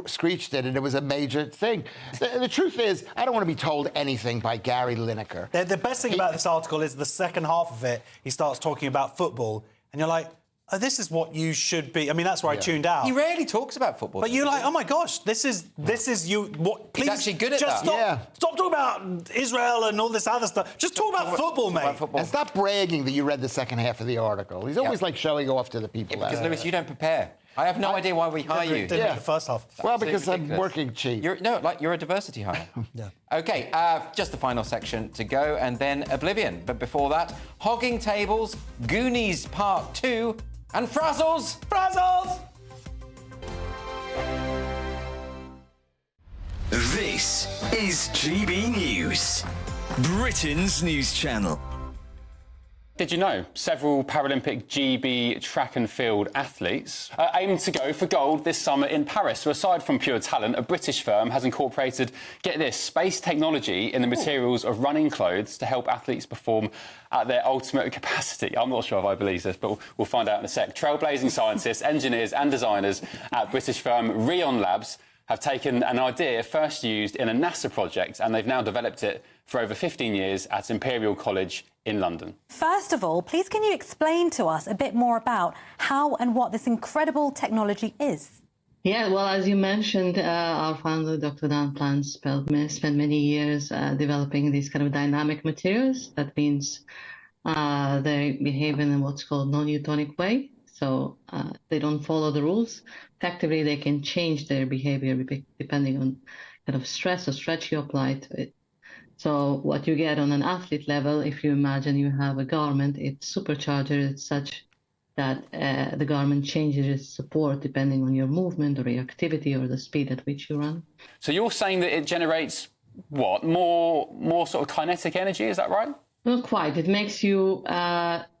screeched it, and it was a major thing. The truth is, I don't want to be told anything by Gary Lineker. The best thing about this article is the second half of it, he starts talking about football, and you're like, oh, this is what you should be. I mean, that's where I tuned out. He rarely talks about football. But you're like, oh my gosh, this is you. What? Please, he's actually good at just that. Stop talking about Israel and all this other stuff. Just talk about football, mate. And stop bragging that you read the second half of the article. He's always like showing off to the people. Because Lewis, you don't prepare. I have no idea why we hire you. Didn't make the first half. Well, because I'm working cheap. You're a diversity hire. Yeah. OK, just the final section to go, and then Oblivion. But before that, Hogging Tables, Goonies Part 2, and Frazzles! Frazzles! This is GB News, Britain's news channel. Did you know several Paralympic GB track and field athletes are aiming to go for gold this summer in Paris? So aside from pure talent, a British firm has incorporated, get this, space technology in the materials of running clothes to help athletes perform at their ultimate capacity. I'm not sure if I believe this, but we'll find out in a sec. Trailblazing scientists, engineers and designers at British firm Rion Labs have taken an idea first used in a NASA project, and they've now developed it for over 15 years at Imperial College in London. First of all, please can you explain to us a bit more about how and what this incredible technology is? Yeah, well, as you mentioned, our founder, Dr. Dan Plant, spent many years developing these kind of dynamic materials. That means they behave in what's called non-Newtonic way. So they don't follow the rules. Effectively, they can change their behavior depending on kind of stress or stretch you apply to it. So what you get on an athlete level, if you imagine you have a garment, it's supercharged. It's such that the garment changes its support depending on your movement or your activity or the speed at which you run. So you're saying that it generates, what, more sort of kinetic energy, is that right? Not quite. It makes you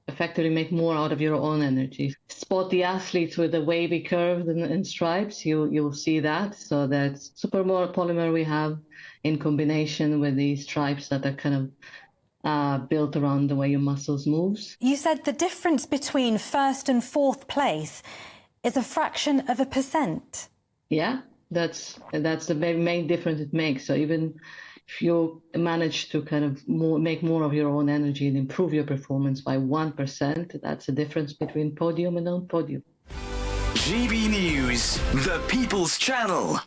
effectively make more out of your own energy. Spot the athletes with the wavy curves and stripes, you'll see that. So that's super polymer we have in combination with these stripes that are kind of built around the way your muscles moves. You said the difference between first and fourth place is a fraction of a percent. Yeah, that's the main difference it makes. So even if you manage to kind of make more of your own energy and improve your performance by 1%, that's the difference between podium and non-podium. GB News, the People's Channel.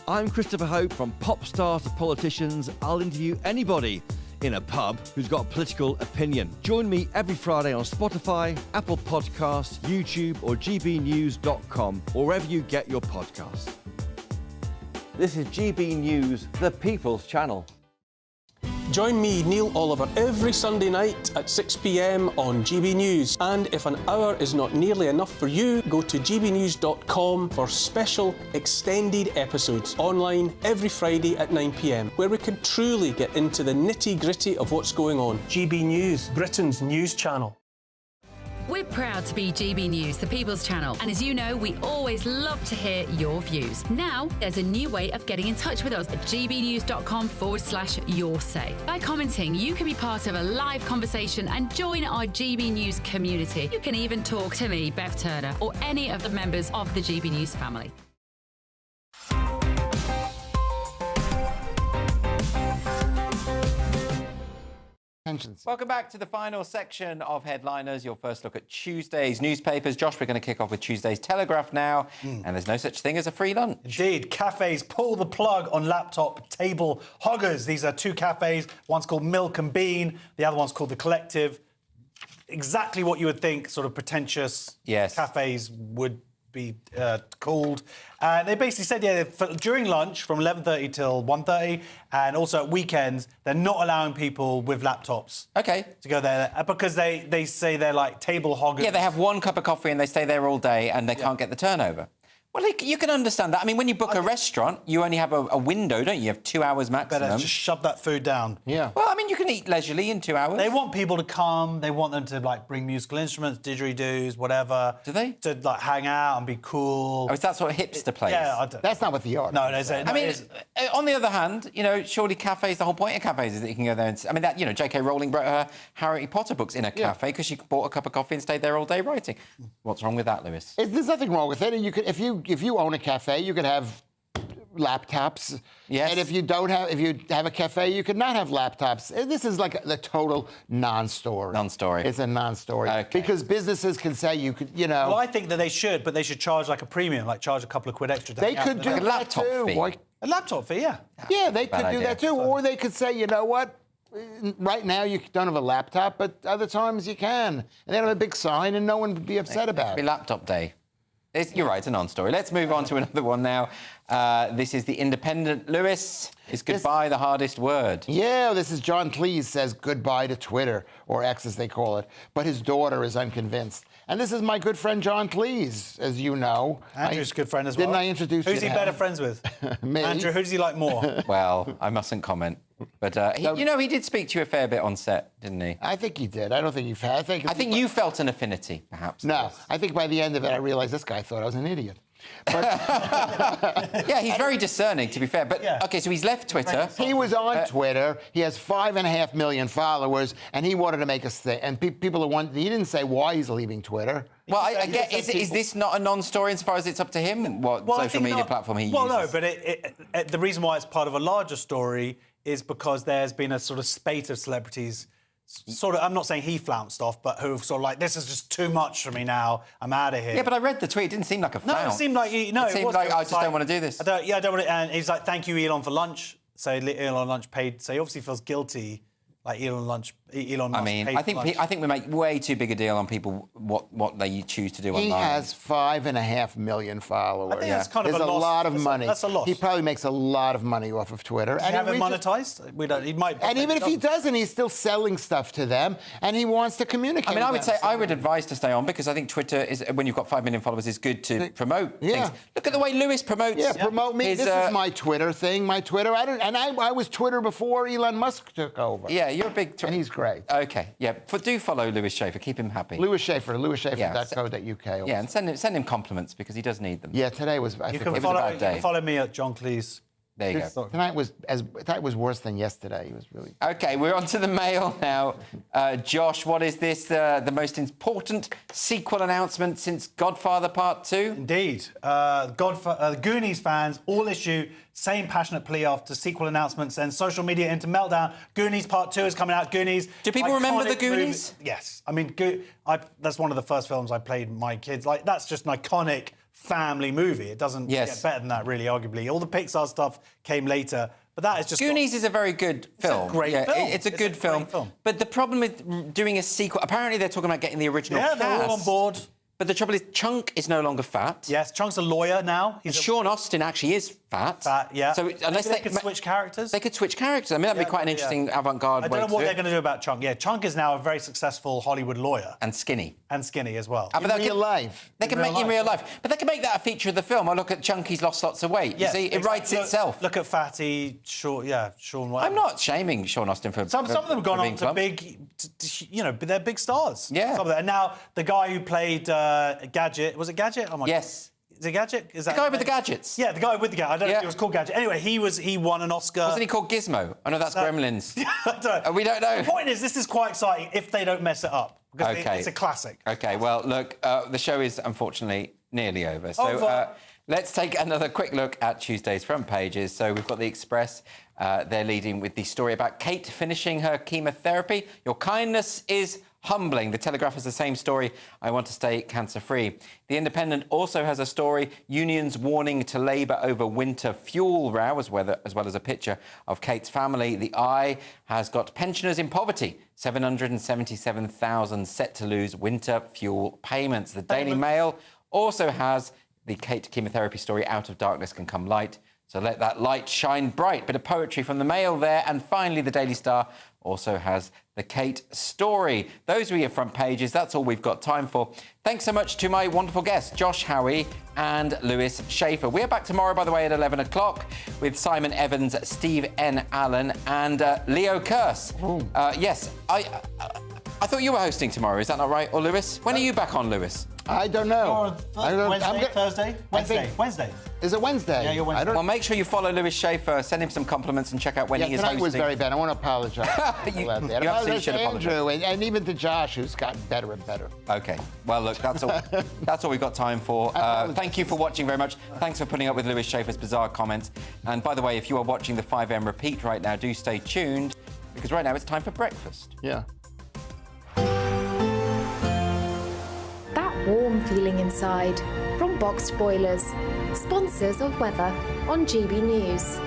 I'm Christopher Hope. From pop stars to politicians, I'll interview anybody in a pub who's got a political opinion. Join me every Friday on Spotify, Apple Podcasts, YouTube or gbnews.com, or wherever you get your podcasts. This is GB News, the People's Channel. Join me, Neil Oliver, every Sunday night at 6 p.m. on GB News. And if an hour is not nearly enough for you, go to gbnews.com for special extended episodes online every Friday at 9 p.m, where we can truly get into the nitty-gritty of what's going on. GB News, Britain's news channel. We're proud to be GB News, the People's Channel. And as you know, we always love to hear your views. Now, there's a new way of getting in touch with us at gbnews.com/yoursay. By commenting, you can be part of a live conversation and join our GB News community. You can even talk to me, Bev Turner, or any of the members of the GB News family. Welcome back to the final section of Headliners, your first look at Tuesday's newspapers. Josh, we're going to kick off with Tuesday's Telegraph now, and there's no such thing as a free lunch. Indeed. Cafes pull the plug on laptop table hoggers. These are two cafes. One's called Milk and Bean. The other one's called The Collective. Exactly what you would think sort of pretentious cafes would be called. They basically said, during lunch from 11:30 till 1:30, and also at weekends, they're not allowing people with laptops to go there because they say they're like table hoggers. Yeah, they have one cup of coffee and they stay there all day and they can't get the turnover. Well, you can understand that. I mean, when you book a restaurant, you only have a window, don't you? You have 2 hours maximum. Better just shove that food down. Yeah. Well, I mean, you can eat leisurely in 2 hours. They want people to come. They want them to, like, bring musical instruments, didgeridoos, whatever. Do they? To, like, hang out and be cool. Oh, is that sort of hipster place? Yeah. That's not what the article No, I mean, on the other hand, surely cafes, the whole point of cafes is that you can go there and... I mean, J.K. Rowling wrote her Harry Potter books in a cafe because she bought a cup of coffee and stayed there all day writing. What's wrong with that, Lewis? There's nothing wrong with it. And you could, if you own a cafe, you could have laptops. Yes. And if you have a cafe, you could not have laptops. This is like the total non-story. Non-story. It's a non-story. Okay. Because businesses can say you could, Well, I think that they should, but they should charge like a premium, like charge a couple of quid extra. They could do like a laptop fee. A laptop fee, yeah. Yeah, they could do that too. Or they could say, you know what? Right now you don't have a laptop, but other times you can. And they have a big sign and no one would be upset about it. It'd be laptop day. You're right, it's a non-story. Let's move on to another one now. This is The Independent. Lewis, is goodbye the hardest word? Yeah, this is John Cleese says goodbye to Twitter, or X as they call it, but his daughter is unconvinced. And this is my good friend John Cleese, as you know. Andrew's a good friend as well. Didn't I introduce you Who's to he him? better friends with? Me. Andrew, who does he like more? Well, I mustn't comment. But, he did speak to you a fair bit on set, didn't he? I think he did. I don't think you've had... I think you felt an affinity, perhaps. No, I think by the end of it, I realized this guy thought I was an idiot. But yeah, he's very discerning, to be fair. But, OK, so he's left Twitter. He was on Twitter. He has 5.5 million followers, and he wanted to make us think. And people he didn't say why he's leaving Twitter. Well, I get, is this not a non-story insofar as it's up to him what social media platform he uses? Well, no, but the reason why it's part of a larger story is because there's been a sort of spate of celebrities, sort of, I'm not saying he flounced off, but who've sort of like, this is just too much for me now, I'm out of here. Yeah, but I read the tweet, it didn't seem like a flounce. No, it seemed like, it seemed like, I just don't want to do this. I don't want to, and he's like, thank you, Elon, for lunch. So Elon lunch paid, so he obviously feels guilty. Like Elon Musk paid for lunch. I think we make way too big a deal on people what they choose to do online. He has 5.5 million followers. I think that's kind of a lot of money. That's a lot. He probably makes a lot of money off of Twitter. Does he have it monetized? We don't. He might. And even if he doesn't, he's still selling stuff to them, and he wants to communicate. I mean, I would advise to stay on because I think Twitter is, when you've got 5 million followers, is good to promote things. Look at the way Lewis promotes. Yeah, promote me. This is my Twitter thing. My Twitter. I was Twitter before Elon Musk took over. Yeah, you're a big. And he's great. Okay, yeah. Do follow Lewis Schaefer. Keep him happy. Lewis Schaefer.co.uk. Yeah, and send him compliments because he does need them. Yeah, today was. You can follow me at John Cleese. There you go. Tonight was worse than yesterday. It was really. Okay, we're on to the mail now. Josh, what is this? The most important sequel announcement since Godfather Part 2? Indeed. Goonies fans all issue same passionate plea after sequel announcements and social media into meltdown. Goonies Part 2 is coming out. Goonies. Do people remember the Goonies? Movie. Yes. I mean, that's one of the first films I played with my kids. Like, that's just an iconic family movie. It doesn't get better than that, really, arguably. All the Pixar stuff came later, but that is just... Goonies is a very good film. It's a great film. It's a good film. But the problem with doing a sequel... Apparently, they're talking about getting the original cast. Yeah, they're all on board. But the trouble is, Chunk is no longer fat. Yes, Chunk's a lawyer now. And Sean Austin actually is Fat, yeah. So unless they could switch characters? They could switch characters. I mean, that'd be quite an interesting avant-garde way to do it. I don't know what they're going to do about Chunk. Yeah, Chunk is now a very successful Hollywood lawyer. And skinny. And skinny as well. In real life. They can make in real life. But they can make that a feature of the film. I look at Chunky's lost lots of weight. You see, it writes itself. Look at Fatty, Sean White. I'm not shaming Sean Austin for Some of them have gone on to big, they're big stars. Yeah. Some of them. And now the guy who played Gadget, was it Gadget? Oh my Yes. Is it Gadget? Is that the guy with the gadgets? Yeah, the guy with the gadget. I don't know if he was called Gadget. Anyway, he won an Oscar. Wasn't he called Gizmo? I know that's Gremlins. We don't know. The point is, this is quite exciting if they don't mess it up. Because it's a classic. OK, well, look, the show is unfortunately nearly over. So let's take another quick look at Tuesday's front pages. So we've got The Express. They're leading with the story about Kate finishing her chemotherapy. Your kindness is humbling. The Telegraph has the same story. I want to stay cancer-free. The Independent also has a story. Unions warning to Labour over winter fuel row, as well as a picture of Kate's family. The Eye has got pensioners in poverty. 777,000 set to lose winter fuel payments. The Daily Mail also has the Kate chemotherapy story. Out of darkness can come light. So let that light shine bright. Bit of poetry from the Mail there. And finally, the Daily Star also has the Kate story. Those were your front pages. That's all we've got time for. Thanks so much to my wonderful guests, Josh Howie and Lewis Schaefer. We're back tomorrow, by the way, at 11 o'clock with Simon Evans, Steve N. Allen and Leo Kearse. Yes, I thought you were hosting tomorrow. Is that not right? Or Lewis? When are you back on, Lewis? I don't know. Thursday? Wednesday. Is it Wednesday? Yeah, you're Wednesday. Well, make sure you follow Lewis Schaefer, send him some compliments and check out when he is hosting. Tonight was very bad. I want to apologise. You absolutely should apologise. Andrew and even to Josh, who's gotten better and better. OK. Well, look, that's all. That's all we've got time for. Thank you for watching very much. Thanks for putting up with Lewis Schaefer's bizarre comments. And by the way, if you are watching the 5am repeat right now, do stay tuned because right now it's time for breakfast. Yeah. That warm feeling inside from Boxed Boilers, sponsors of weather on GB News.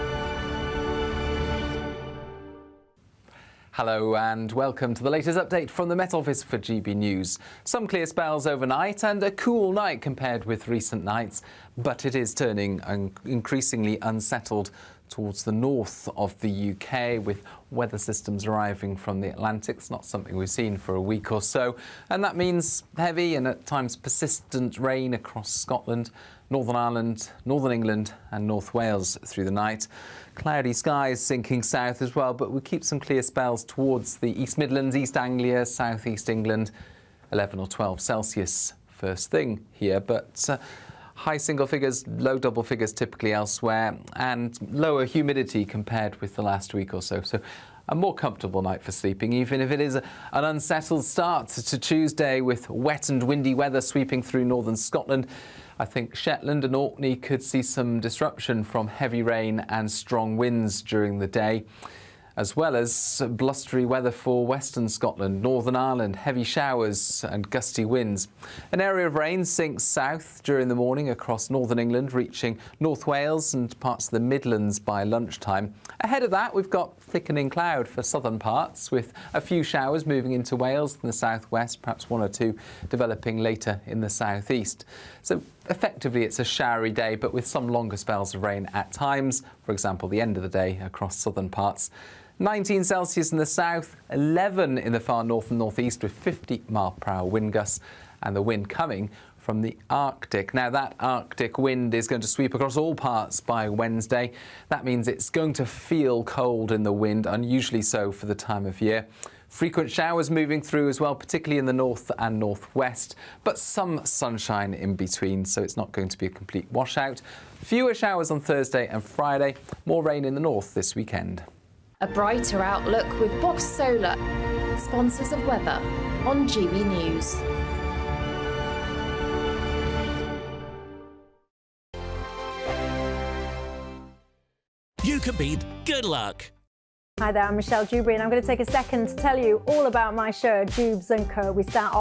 Hello and welcome to the latest update from the Met Office for GB News. Some clear spells overnight and a cool night compared with recent nights, but it is turning increasingly unsettled towards the north of the UK with weather systems arriving from the Atlantic. It's not something we've seen for a week or so, and that means heavy and at times persistent rain across Scotland, Northern Ireland, Northern England and North Wales through the night. Cloudy skies sinking south as well, but we keep some clear spells towards the East Midlands, East Anglia, South East England. 11 or 12 Celsius first thing here, but high single figures, low double figures typically elsewhere, and lower humidity compared with the last week or so. So a more comfortable night for sleeping, even if it is an unsettled start to Tuesday with wet and windy weather sweeping through northern Scotland. I think Shetland and Orkney could see some disruption from heavy rain and strong winds during the day, as well as blustery weather for western Scotland, Northern Ireland, heavy showers and gusty winds. An area of rain sinks south during the morning across northern England, reaching North Wales and parts of the Midlands by lunchtime. Ahead of that, we've got thickening cloud for southern parts, with a few showers moving into Wales in the southwest, perhaps one or two developing later in the southeast. So effectively, it's a showery day, but with some longer spells of rain at times, for example, the end of the day across southern parts. 19 Celsius in the south, 11 in the far north and northeast with 50-mile-per-hour wind gusts, and the wind coming from the Arctic. Now, that Arctic wind is going to sweep across all parts by Wednesday. That means it's going to feel cold in the wind, unusually so for the time of year. Frequent showers moving through as well, particularly in the north and northwest, but some sunshine in between, so it's not going to be a complete washout. Fewer showers on Thursday and Friday, more rain in the north this weekend. A brighter outlook with Boxed Solar, sponsors of weather on GB News. You can beat good luck. Hi there, I'm Michelle Jubry and I'm going to take a second to tell you all about my show, Jubes and Co. We start